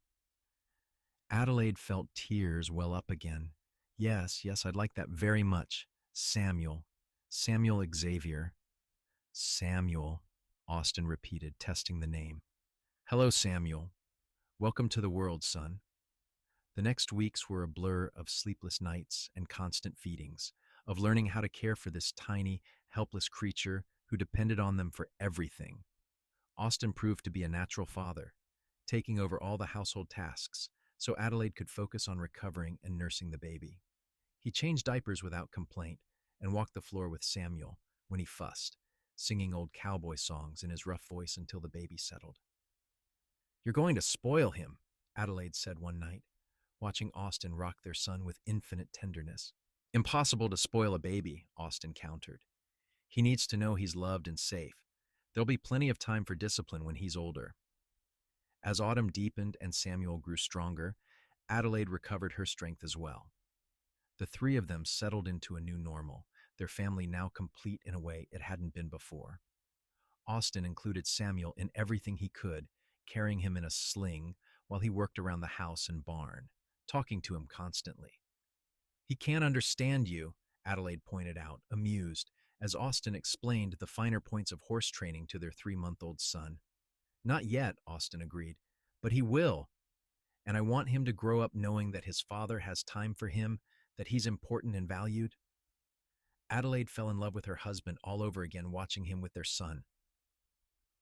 Adelaide felt tears well up again. Yes, I'd like that very much. Samuel. Samuel Xavier. Samuel, Austin repeated, testing the name. Hello, Samuel. Welcome to the world, son. The next weeks were a blur of sleepless nights and constant feedings, of learning how to care for this tiny, helpless creature who depended on them for everything. Austin proved to be a natural father, taking over all the household tasks so Adelaide could focus on recovering and nursing the baby. He changed diapers without complaint and walked the floor with Samuel when he fussed, singing old cowboy songs in his rough voice until the baby settled. You're going to spoil him, Adelaide said one night, watching Austin rock their son with infinite tenderness. Impossible to spoil a baby, Austin countered. He needs to know he's loved and safe. There'll be plenty of time for discipline when he's older. As autumn deepened and Samuel grew stronger, Adelaide recovered her strength as well. The three of them settled into a new normal, their family now complete in a way it hadn't been before. Austin included Samuel in everything he could, carrying him in a sling while he worked around the house and barn, talking to him constantly. He can't understand you, Adelaide pointed out, amused, as Austin explained the finer points of horse training to their 3-month-old son. Not yet, Austin agreed, but he will, and I want him to grow up knowing that his father has time for him, that he's important and valued. Adelaide fell in love with her husband all over again watching him with their son.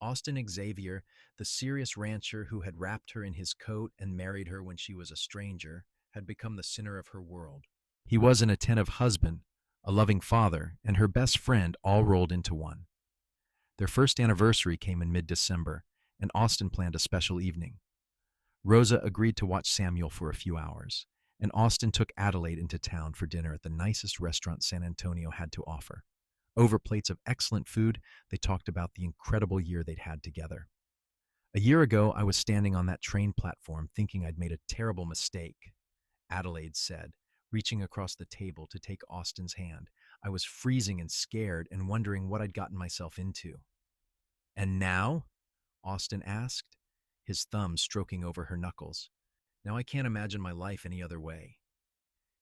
Austin Xavier, the serious rancher who had wrapped her in his coat and married her when she was a stranger, had become the center of her world. He was an attentive husband, a loving father, and her best friend all rolled into one. Their first anniversary came in mid-December, and Austin planned a special evening. Rosa agreed to watch Samuel for a few hours, and Austin took Adelaide into town for dinner at the nicest restaurant San Antonio had to offer. Over plates of excellent food, they talked about the incredible year they'd had together. A year ago, I was standing on that train platform thinking I'd made a terrible mistake, Adelaide said, reaching across the table to take Austin's hand. I was freezing and scared and wondering what I'd gotten myself into. And now? Austin asked, his thumb stroking over her knuckles. Now I can't imagine my life any other way.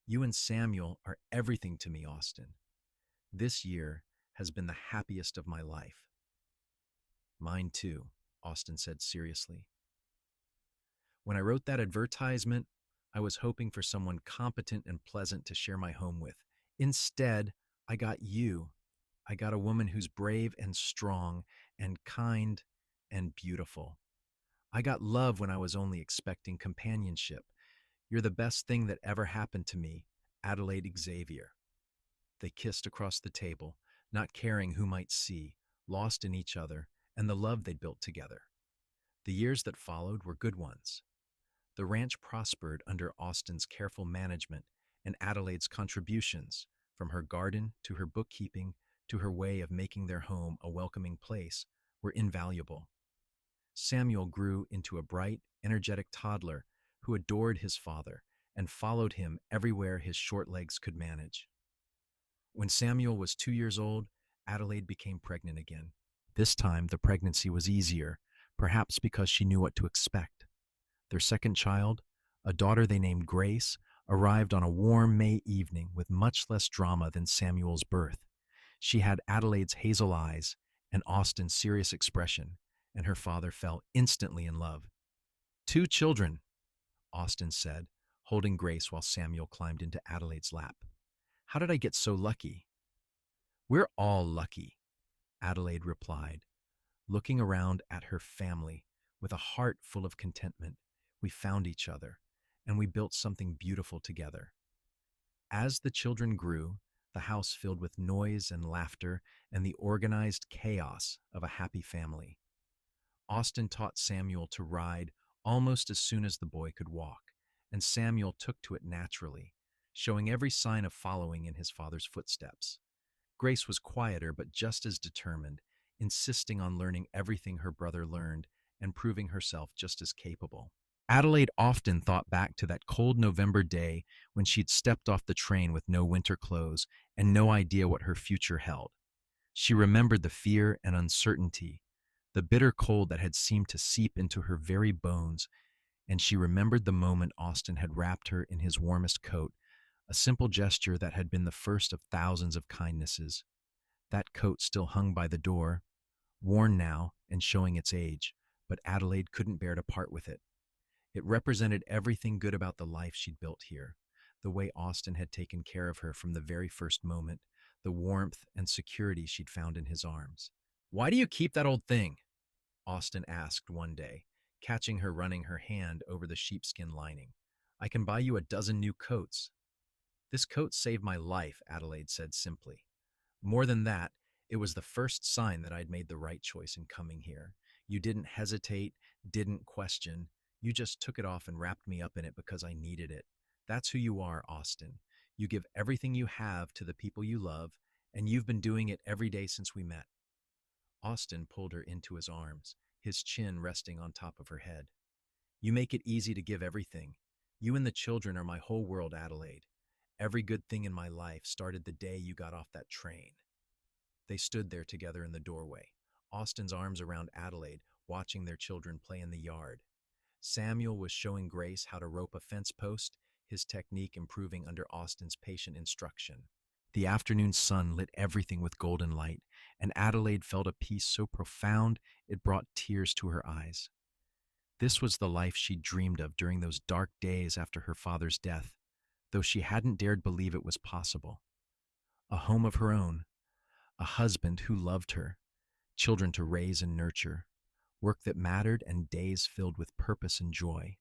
You and Samuel are everything to me, Austin. This year has been the happiest of my life. Mine too, Austin said seriously. When I wrote that advertisement, I was hoping for someone competent and pleasant to share my home with. Instead, I got you. I got a woman who's brave and strong and kind and beautiful. I got love when I was only expecting companionship. You're the best thing that ever happened to me, Adelaide Xavier. They kissed across the table, not caring who might see, lost in each other and the love they'd built together. The years that followed were good ones. The ranch prospered under Austin's careful management and Adelaide's contributions, from her garden to her bookkeeping to her way of making their home a welcoming place, were invaluable. Samuel grew into a bright, energetic toddler who adored his father and followed him everywhere his short legs could manage. When Samuel was 2 years old, Adelaide became pregnant again. This time, the pregnancy was easier, perhaps because she knew what to expect. Their second child, a daughter they named Grace, arrived on a warm May evening with much less drama than Samuel's birth. She had Adelaide's hazel eyes and Austin's serious expression, and her father fell instantly in love. 2 children, Austin said, holding Grace while Samuel climbed into Adelaide's lap. How did I get so lucky? We're all lucky, Adelaide replied, looking around at her family with a heart full of contentment. We found each other, and we built something beautiful together. As the children grew, the house filled with noise and laughter and the organized chaos of a happy family. Austin taught Samuel to ride almost as soon as the boy could walk, and Samuel took to it naturally, showing every sign of following in his father's footsteps. Grace was quieter but just as determined, insisting on learning everything her brother learned and proving herself just as capable. Adelaide often thought back to that cold November day when she'd stepped off the train with no winter clothes and no idea what her future held. She remembered the fear and uncertainty, the bitter cold that had seemed to seep into her very bones, and she remembered the moment Austin had wrapped her in his warmest coat, a simple gesture that had been the first of thousands of kindnesses. That coat still hung by the door, worn now and showing its age, but Adelaide couldn't bear to part with it. It represented everything good about the life she'd built here, the way Austin had taken care of her from the very first moment, the warmth and security she'd found in his arms. "Why do you keep that old thing?" Austin asked one day, catching her running her hand over the sheepskin lining. "I can buy you a dozen new coats." "This coat saved my life," Adelaide said simply. "More than that, it was the first sign that I'd made the right choice in coming here. You didn't hesitate, didn't question. You just took it off and wrapped me up in it because I needed it. That's who you are, Austin. You give everything you have to the people you love, and you've been doing it every day since we met." Austin pulled her into his arms, his chin resting on top of her head. "You make it easy to give everything. You and the children are my whole world, Adelaide. Every good thing in my life started the day you got off that train." They stood there together in the doorway, Austin's arms around Adelaide, watching their children play in the yard. Samuel was showing Grace how to rope a fence post, his technique improving under Austin's patient instruction. The afternoon sun lit everything with golden light, and Adelaide felt a peace so profound it brought tears to her eyes. This was the life she'd dreamed of during those dark days after her father's death, though she hadn't dared believe it was possible. A home of her own, a husband who loved her, children to raise and nurture, work that mattered, and days filled with purpose and joy.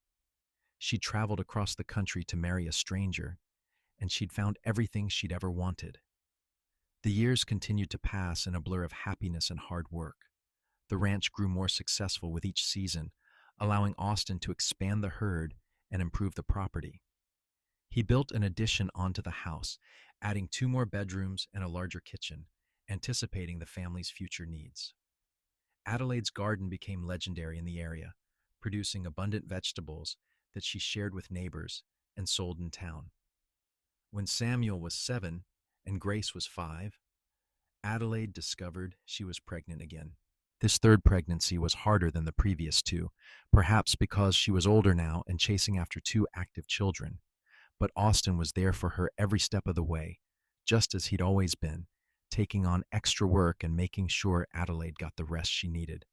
She traveled across the country to marry a stranger, and she'd found everything she'd ever wanted. The years continued to pass in a blur of happiness and hard work. The ranch grew more successful with each season, allowing Austin to expand the herd and improve the property. He built an addition onto the house, adding 2 more bedrooms and a larger kitchen, anticipating the family's future needs. Adelaide's garden became legendary in the area, producing abundant vegetables that she shared with neighbors and sold in town. When Samuel was 7 and Grace was 5, Adelaide discovered she was pregnant again. This third pregnancy was harder than the previous 2, perhaps because she was older now and chasing after 2 active children. But Austin was there for her every step of the way, just as he'd always been, taking on extra work and making sure Adelaide got the rest she needed.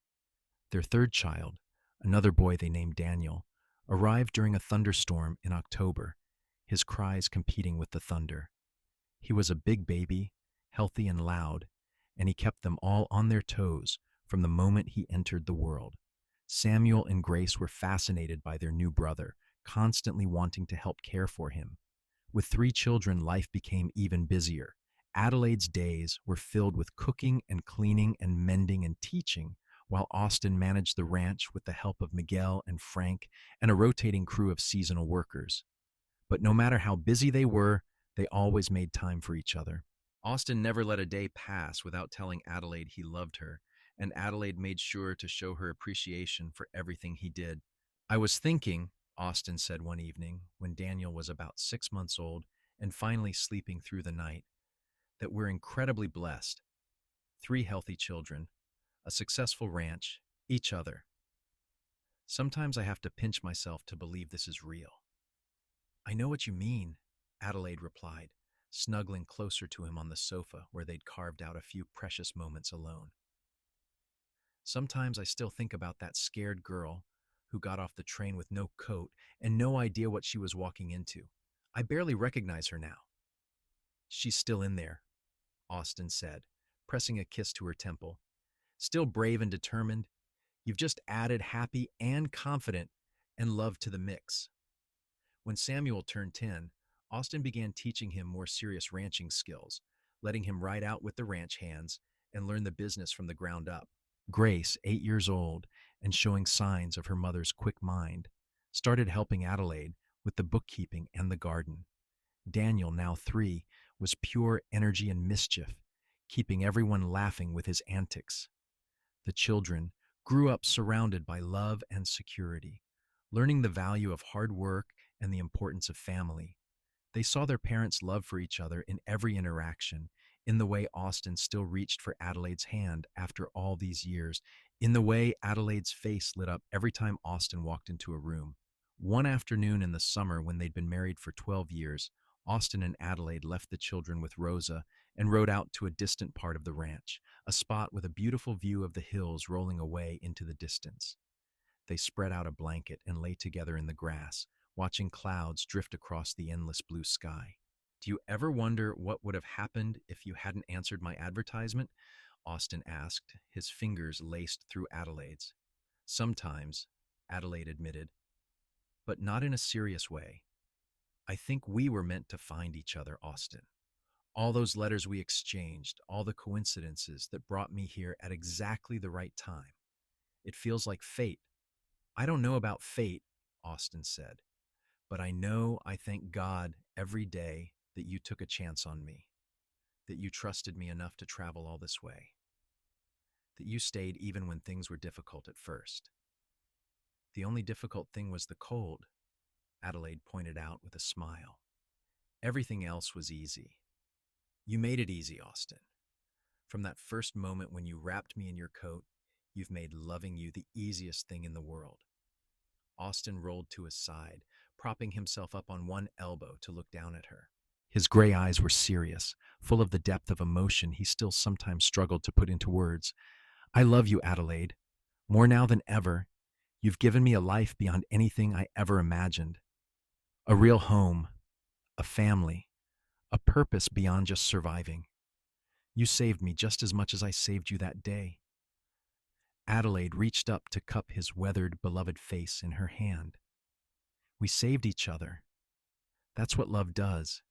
Their third child, another boy they named Daniel, arrived during a thunderstorm in October, his cries competing with the thunder. He was a big baby, healthy and loud, and he kept them all on their toes from the moment he entered the world. Samuel and Grace were fascinated by their new brother, constantly wanting to help care for him. With 3 children, life became even busier. Adelaide's days were filled with cooking and cleaning and mending and teaching, while Austin managed the ranch with the help of Miguel and Frank and a rotating crew of seasonal workers. But no matter how busy they were, they always made time for each other. Austin never let a day pass without telling Adelaide he loved her, and Adelaide made sure to show her appreciation for everything he did. "I was thinking," Austin said one evening when Daniel was about 6 months old and finally sleeping through the night, "that we're incredibly blessed. 3 healthy children, a successful ranch, each other. Sometimes I have to pinch myself to believe this is real." "I know what you mean," Adelaide replied, snuggling closer to him on the sofa where they'd carved out a few precious moments alone. "Sometimes I still think about that scared girl who got off the train with no coat and no idea what she was walking into. I barely recognize her now." "She's still in there," Austin said, pressing a kiss to her temple. "Still brave and determined. You've just added happy and confident and love to the mix." When Samuel turned 10, Austin began teaching him more serious ranching skills, letting him ride out with the ranch hands and learn the business from the ground up. Grace, 8 years old and showing signs of her mother's quick mind, started helping Adelaide with the bookkeeping and the garden. Daniel, now 3, was pure energy and mischief, keeping everyone laughing with his antics. The children grew up surrounded by love and security, learning the value of hard work and the importance of family. They saw their parents' love for each other in every interaction, in the way Austin still reached for Adelaide's hand after all these years, in the way Adelaide's face lit up every time Austin walked into a room. One afternoon in the summer when they'd been married for 12 years, Austin and Adelaide left the children with Rosa and rode out to a distant part of the ranch, a spot with a beautiful view of the hills rolling away into the distance. They spread out a blanket and lay together in the grass, watching clouds drift across the endless blue sky. Do you ever wonder what would have happened if you hadn't answered my advertisement? Austin asked, his fingers laced through Adelaide's. Sometimes, Adelaide admitted, but not in a serious way. I think we were meant to find each other, Austin. All those letters we exchanged, all the coincidences that brought me here at exactly the right time. It feels like fate. I don't know about fate, Austin said, but I thank God every day that you took a chance on me, that you trusted me enough to travel all this way, that you stayed even when things were difficult at first. The only difficult thing was the cold, Adelaide pointed out with a smile. Everything else was easy. You made it easy, Austin. From that first moment when you wrapped me in your coat, you've made loving you the easiest thing in the world. Austin rolled to his side, propping himself up on one elbow to look down at her. His gray eyes were serious, full of the depth of emotion he still sometimes struggled to put into words. I love you, Adelaide. More now than ever. You've given me a life beyond anything I ever imagined. A real home, a family, a purpose beyond just surviving. You saved me just as much as I saved you that day. Adelaide reached up to cup his weathered, beloved face in her hand. We saved each other. That's what love does.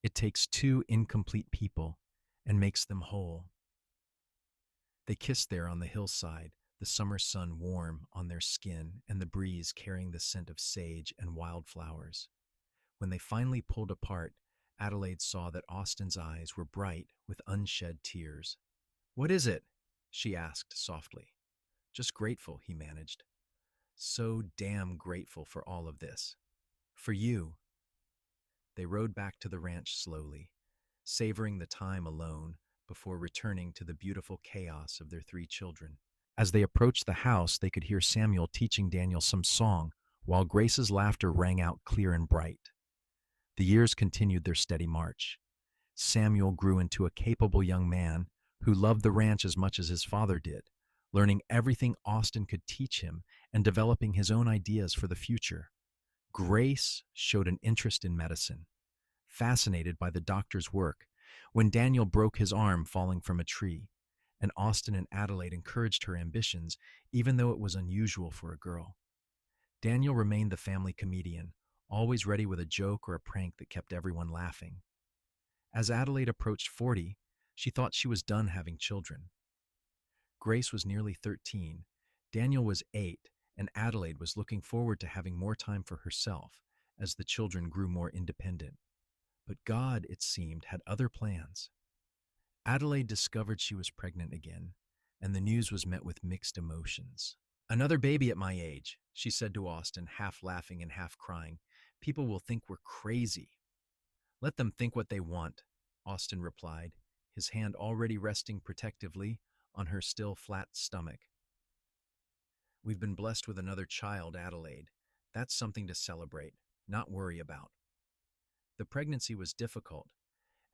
It takes two incomplete people and makes them whole. They kissed there on the hillside, the summer sun warm on their skin and the breeze carrying the scent of sage and wildflowers. When they finally pulled apart, Adelaide saw that Austin's eyes were bright with unshed tears. What is it? She asked softly. Just grateful, he managed. So damn grateful for all of this. For you. They rode back to the ranch slowly, savoring the time alone before returning to the beautiful chaos of their three children. As they approached the house, they could hear Samuel teaching Daniel some song, while Grace's laughter rang out clear and bright. The years continued their steady march. Samuel grew into a capable young man who loved the ranch as much as his father did, learning everything Austin could teach him and developing his own ideas for the future. Grace showed an interest in medicine, fascinated by the doctor's work, when Daniel broke his arm falling from a tree, and Austin and Adelaide encouraged her ambitions, even though it was unusual for a girl. Daniel remained the family comedian, always ready with a joke or a prank that kept everyone laughing. As Adelaide approached 40, she thought she was done having children. Grace was nearly 13, Daniel was 8, and Adelaide was looking forward to having more time for herself as the children grew more independent. But God, it seemed, had other plans. Adelaide discovered she was pregnant again, and the news was met with mixed emotions. Another baby at my age, she said to Austin, half laughing and half crying. People will think we're crazy. Let them think what they want, Austin replied, his hand already resting protectively on her still flat stomach. We've been blessed with another child, Adelaide. That's something to celebrate, not worry about. The pregnancy was difficult,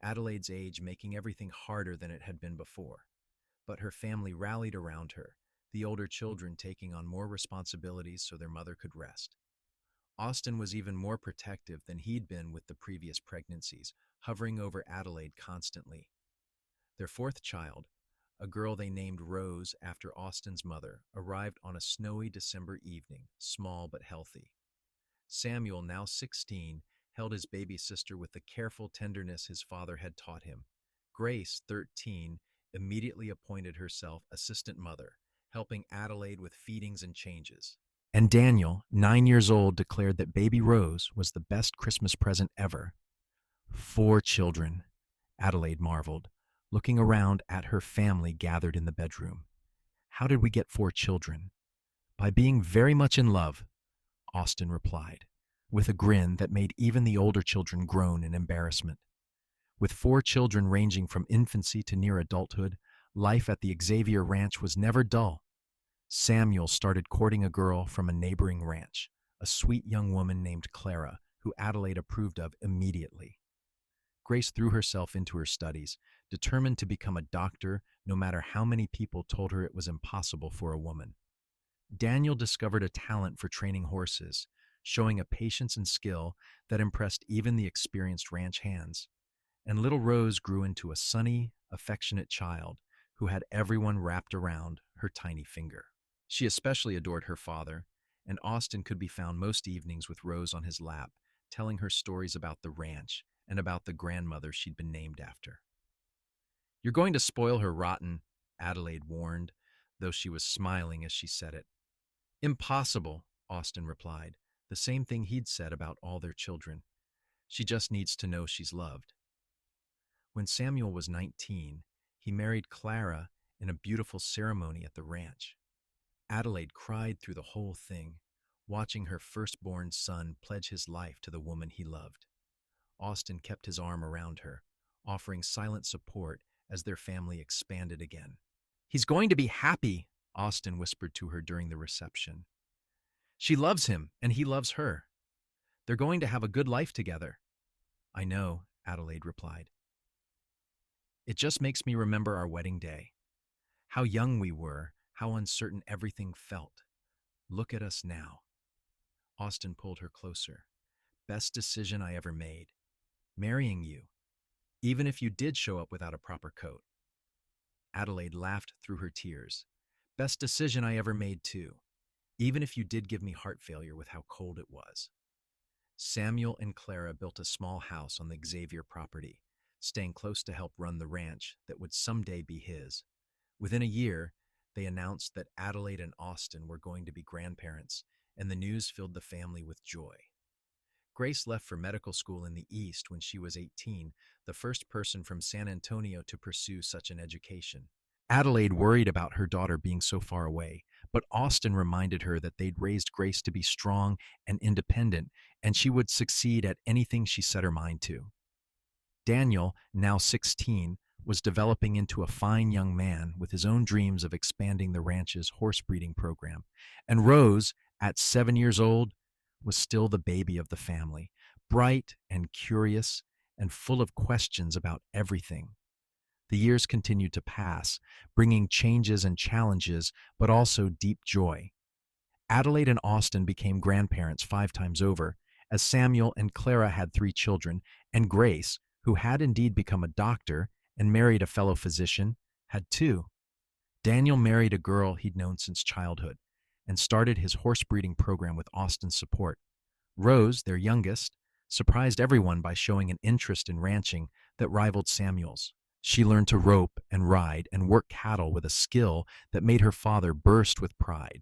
Adelaide's age making everything harder than it had been before. But her family rallied around her, the older children taking on more responsibilities so their mother could rest. Austin was even more protective than he'd been with the previous pregnancies, hovering over Adelaide constantly. Their fourth child, a girl they named Rose after Austin's mother, arrived on a snowy December evening, small but healthy. Samuel, now 16, held his baby sister with the careful tenderness his father had taught him. Grace, 13, immediately appointed herself assistant mother, helping Adelaide with feedings and changes. And Daniel, 9 years old, declared that baby Rose was the best Christmas present ever. 4 children, Adelaide marveled, looking around at her family gathered in the bedroom. How did we get 4 children? By being very much in love. Austin replied, with a grin that made even the older children groan in embarrassment. With 4 children ranging from infancy to near adulthood, life at the Xavier Ranch was never dull. Samuel started courting a girl from a neighboring ranch, a sweet young woman named Clara, who Adelaide approved of immediately. Grace threw herself into her studies, determined to become a doctor no matter how many people told her it was impossible for a woman. Daniel discovered a talent for training horses, showing a patience and skill that impressed even the experienced ranch hands. And little Rose grew into a sunny, affectionate child who had everyone wrapped around her tiny finger. She especially adored her father, and Austin could be found most evenings with Rose on his lap, telling her stories about the ranch and about the grandmother she'd been named after. "You're going to spoil her rotten," Adelaide warned, though she was smiling as she said it. "Impossible," Austin replied, the same thing he'd said about all their children. "She just needs to know she's loved." When Samuel was 19, he married Clara in a beautiful ceremony at the ranch. Adelaide cried through the whole thing, watching her firstborn son pledge his life to the woman he loved. Austin kept his arm around her, offering silent support as their family expanded again. "He's going to be happy," Austin whispered to her during the reception. "She loves him, and he loves her. They're going to have a good life together." "I know," Adelaide replied. "It just makes me remember our wedding day. How young we were, how uncertain everything felt. Look at us now." Austin pulled her closer. "Best decision I ever made. Marrying you, even if you did show up without a proper coat." Adelaide laughed through her tears. "Best decision I ever made, too, even if you did give me heart failure with how cold it was." Samuel and Clara built a small house on the Xavier property, staying close to help run the ranch that would someday be his. Within a year, they announced that Adelaide and Austin were going to be grandparents, and the news filled the family with joy. Grace left for medical school in the East when she was 18, the first person from San Antonio to pursue such an education. Adelaide worried about her daughter being so far away, but Austin reminded her that they'd raised Grace to be strong and independent, and she would succeed at anything she set her mind to. Daniel, now 16, was developing into a fine young man with his own dreams of expanding the ranch's horse breeding program. And Rose, at 7 years old, was still the baby of the family, bright and curious and full of questions about everything. The years continued to pass, bringing changes and challenges, but also deep joy. Adelaide and Austin became grandparents 5 times over, as Samuel and Clara had 3 children, and Grace, who had indeed become a doctor and married a fellow physician, had 2. Daniel married a girl he'd known since childhood and started his horse breeding program with Austin's support. Rose, their youngest, surprised everyone by showing an interest in ranching that rivaled Samuel's. She learned to rope and ride and work cattle with a skill that made her father burst with pride.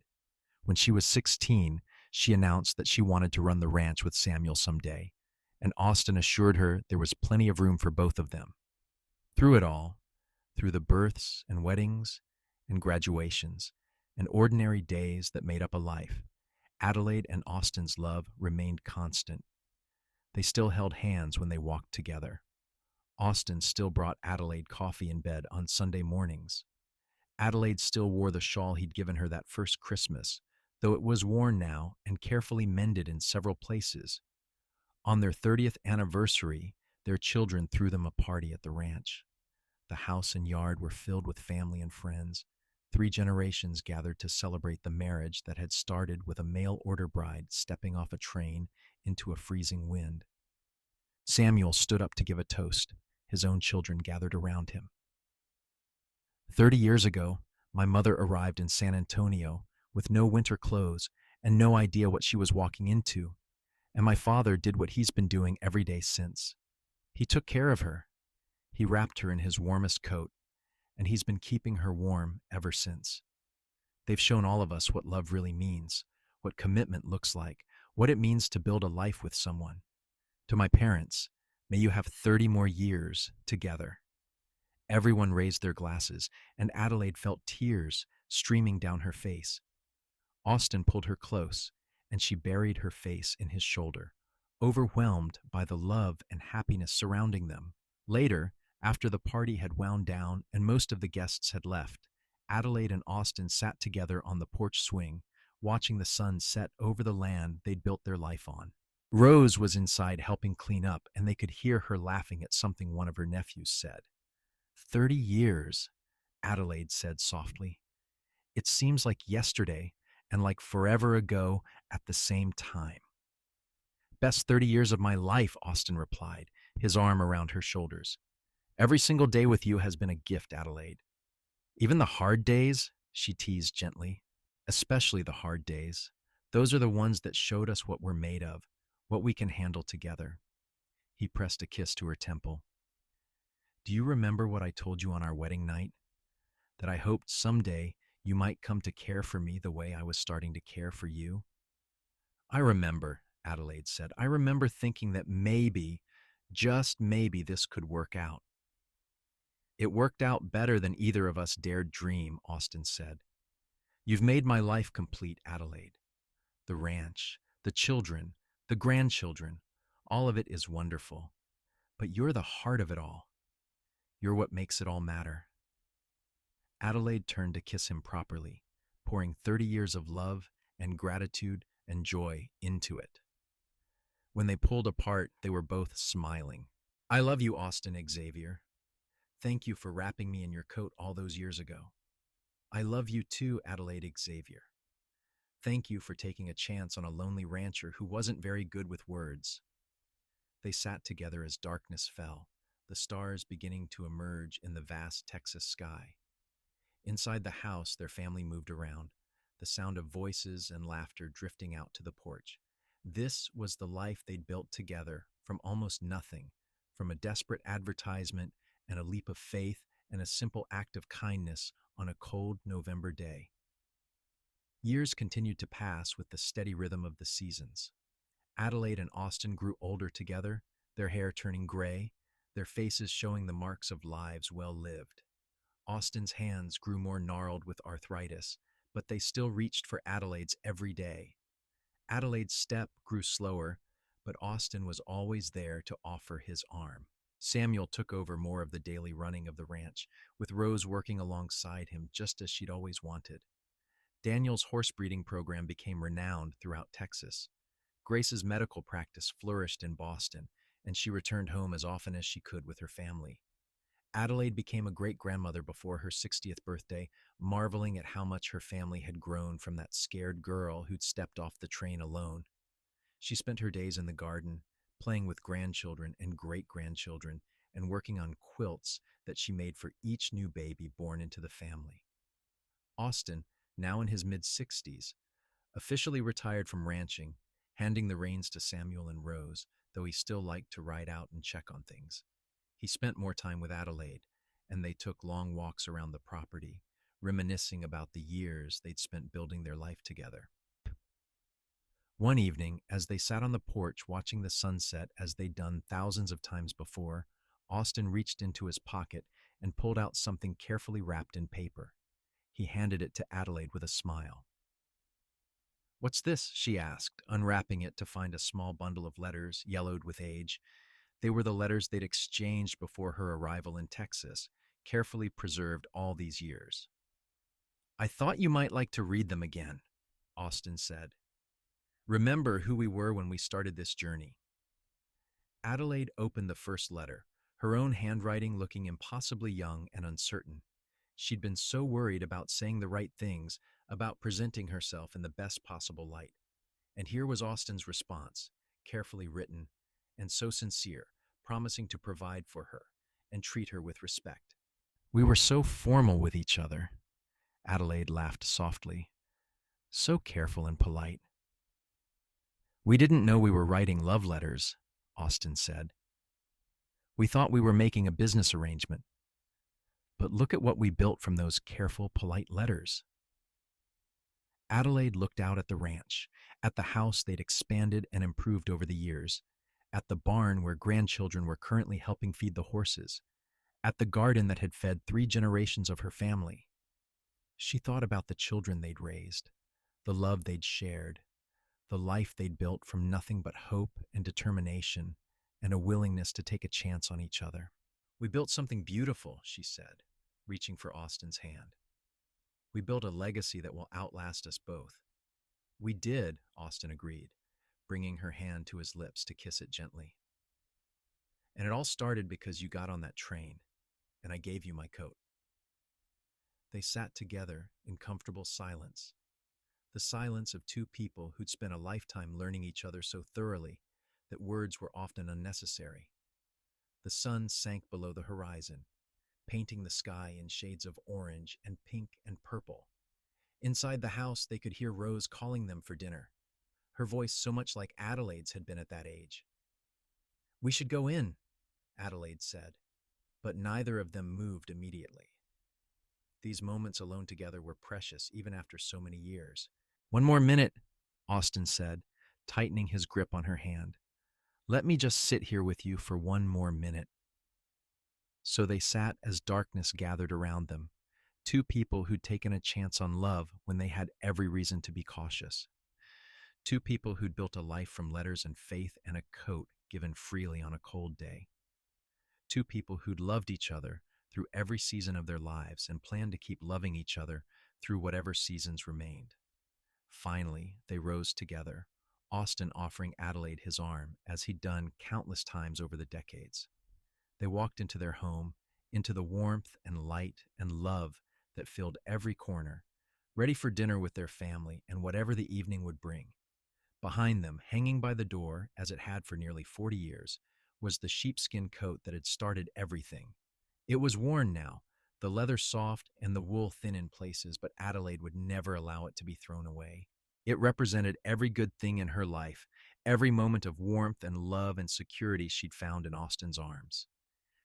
When she was 16, she announced that she wanted to run the ranch with Samuel someday, and Austin assured her there was plenty of room for both of them. Through it all, through the births and weddings and graduations and ordinary days that made up a life, Adelaide and Austin's love remained constant. They still held hands when they walked together. Austin still brought Adelaide coffee in bed on Sunday mornings. Adelaide still wore the shawl he'd given her that first Christmas, though it was worn now and carefully mended in several places. On their 30th anniversary, their children threw them a party at the ranch. The house and yard were filled with family and friends. 3 generations gathered to celebrate the marriage that had started with a mail-order bride stepping off a train into a freezing wind. Samuel stood up to give a toast. His own children gathered around him. 30 years ago, my mother arrived in San Antonio with no winter clothes and no idea what she was walking into, and my father did what he's been doing every day since. He took care of her. He wrapped her in his warmest coat, and he's been keeping her warm ever since. They've shown all of us what love really means, what commitment looks like, what it means to build a life with someone. To my parents, may you have 30 more years together. Everyone raised their glasses, and Adelaide felt tears streaming down her face. Austin pulled her close, and she buried her face in his shoulder, overwhelmed by the love and happiness surrounding them. Later, after the party had wound down and most of the guests had left, Adelaide and Austin sat together on the porch swing, watching the sun set over the land they'd built their life on. Rose was inside helping clean up, and they could hear her laughing at something one of her nephews said. 30 years, Adelaide said softly. It seems like yesterday and like forever ago at the same time. Best 30 years of my life, Austin replied, his arm around her shoulders. Every single day with you has been a gift, Adelaide. Even the hard days, she teased gently, especially the hard days. Those are the ones that showed us what we're made of, what we can handle together. He pressed a kiss to her temple. Do you remember what I told you on our wedding night? That I hoped someday you might come to care for me the way I was starting to care for you? I remember, Adelaide said. I remember thinking that maybe, just maybe, this could work out. It worked out better than either of us dared dream, Austin said. You've made my life complete, Adelaide. The ranch, the children, the grandchildren, all of it is wonderful. But you're the heart of it all. You're what makes it all matter. Adelaide turned to kiss him properly, pouring 30 years of love and gratitude and joy into it. When they pulled apart, they were both smiling. I love you, Austin Xavier. Thank you for wrapping me in your coat all those years ago. I love you too, Adelaide Xavier. Thank you for taking a chance on a lonely rancher who wasn't very good with words. They sat together as darkness fell, the stars beginning to emerge in the vast Texas sky. Inside the house, their family moved around, the sound of voices and laughter drifting out to the porch. This was the life they'd built together from almost nothing, from a desperate advertisement and a leap of faith and a simple act of kindness on a cold November day. Years continued to pass with the steady rhythm of the seasons. Adelaide and Austin grew older together, their hair turning gray, their faces showing the marks of lives well lived. Austin's hands grew more gnarled with arthritis, but they still reached for Adelaide's every day. Adelaide's step grew slower, but Austin was always there to offer his arm. Samuel took over more of the daily running of the ranch, with Rose working alongside him just as she'd always wanted. Daniel's horse breeding program became renowned throughout Texas. Grace's medical practice flourished in Boston, and she returned home as often as she could with her family. Adelaide became a great-grandmother before her 60th birthday, marveling at how much her family had grown from that scared girl who'd stepped off the train alone. She spent her days in the garden, playing with grandchildren and great-grandchildren, and working on quilts that she made for each new baby born into the family. Austin, now in his mid-60s, officially retired from ranching, handing the reins to Samuel and Rose, though he still liked to ride out and check on things. He spent more time with Adelaide, and they took long walks around the property, reminiscing about the years they'd spent building their life together. One evening, as they sat on the porch watching the sunset as they'd done thousands of times before, Austin reached into his pocket and pulled out something carefully wrapped in paper. He handed it to Adelaide with a smile. "What's this?" she asked, unwrapping it to find a small bundle of letters, yellowed with age. They were the letters they'd exchanged before her arrival in Texas, carefully preserved all these years. "I thought you might like to read them again," Austin said. "Remember who we were when we started this journey." Adelaide opened the first letter, her own handwriting looking impossibly young and uncertain. She'd been so worried about saying the right things, about presenting herself in the best possible light. And here was Austin's response, carefully written, and so sincere, promising to provide for her and treat her with respect. "We were so formal with each other," Adelaide laughed softly. "So careful and polite." "We didn't know we were writing love letters," Austin said. "We thought we were making a business arrangement. But look at what we built from those careful, polite letters." Adelaide looked out at the ranch, at the house they'd expanded and improved over the years, at the barn where grandchildren were currently helping feed the horses, at the garden that had fed 3 generations of her family. She thought about the children they'd raised, the love they'd shared, the life they'd built from nothing but hope and determination and a willingness to take a chance on each other. We built something beautiful, she said, reaching for Austin's hand. We built a legacy that will outlast us both. We did, Austin agreed, bringing her hand to his lips to kiss it gently. And it all started because you got on that train, and I gave you my coat. They sat together in comfortable silence, the silence of two people who'd spent a lifetime learning each other so thoroughly that words were often unnecessary. The sun sank below the horizon, painting the sky in shades of orange and pink and purple. Inside the house, they could hear Rose calling them for dinner, her voice so much like Adelaide's had been at that age. "We should go in," Adelaide said, but neither of them moved immediately. These moments alone together were precious even after so many years. "One more minute," Austin said, tightening his grip on her hand. "Let me just sit here with you for one more minute." So they sat as darkness gathered around them, two people who'd taken a chance on love when they had every reason to be cautious. Two people who'd built a life from letters and faith and a coat given freely on a cold day. Two people who'd loved each other through every season of their lives and planned to keep loving each other through whatever seasons remained. Finally, they rose together, Austin offering Adelaide his arm, as he'd done countless times over the decades. They walked into their home, into the warmth and light and love that filled every corner, ready for dinner with their family and whatever the evening would bring. Behind them, hanging by the door, as it had for nearly 40 years, was the sheepskin coat that had started everything. It was worn now, the leather soft and the wool thin in places, but Adelaide would never allow it to be thrown away. It represented every good thing in her life, every moment of warmth and love and security she'd found in Austin's arms.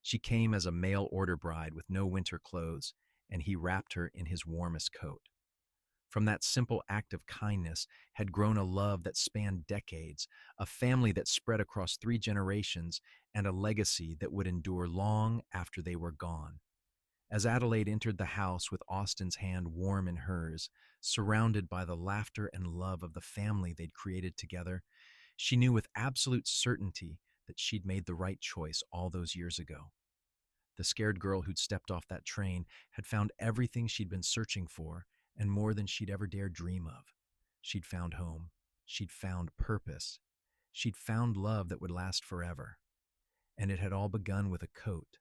She came as a mail-order bride with no winter clothes, and he wrapped her in his warmest coat. From that simple act of kindness had grown a love that spanned decades, a family that spread across 3 generations, and a legacy that would endure long after they were gone. As Adelaide entered the house with Austin's hand warm in hers, surrounded by the laughter and love of the family they'd created together, she knew with absolute certainty that she'd made the right choice all those years ago. The scared girl who'd stepped off that train had found everything she'd been searching for, and more than she'd ever dared dream of. She'd found home. She'd found purpose. She'd found love that would last forever. And it had all begun with a coat,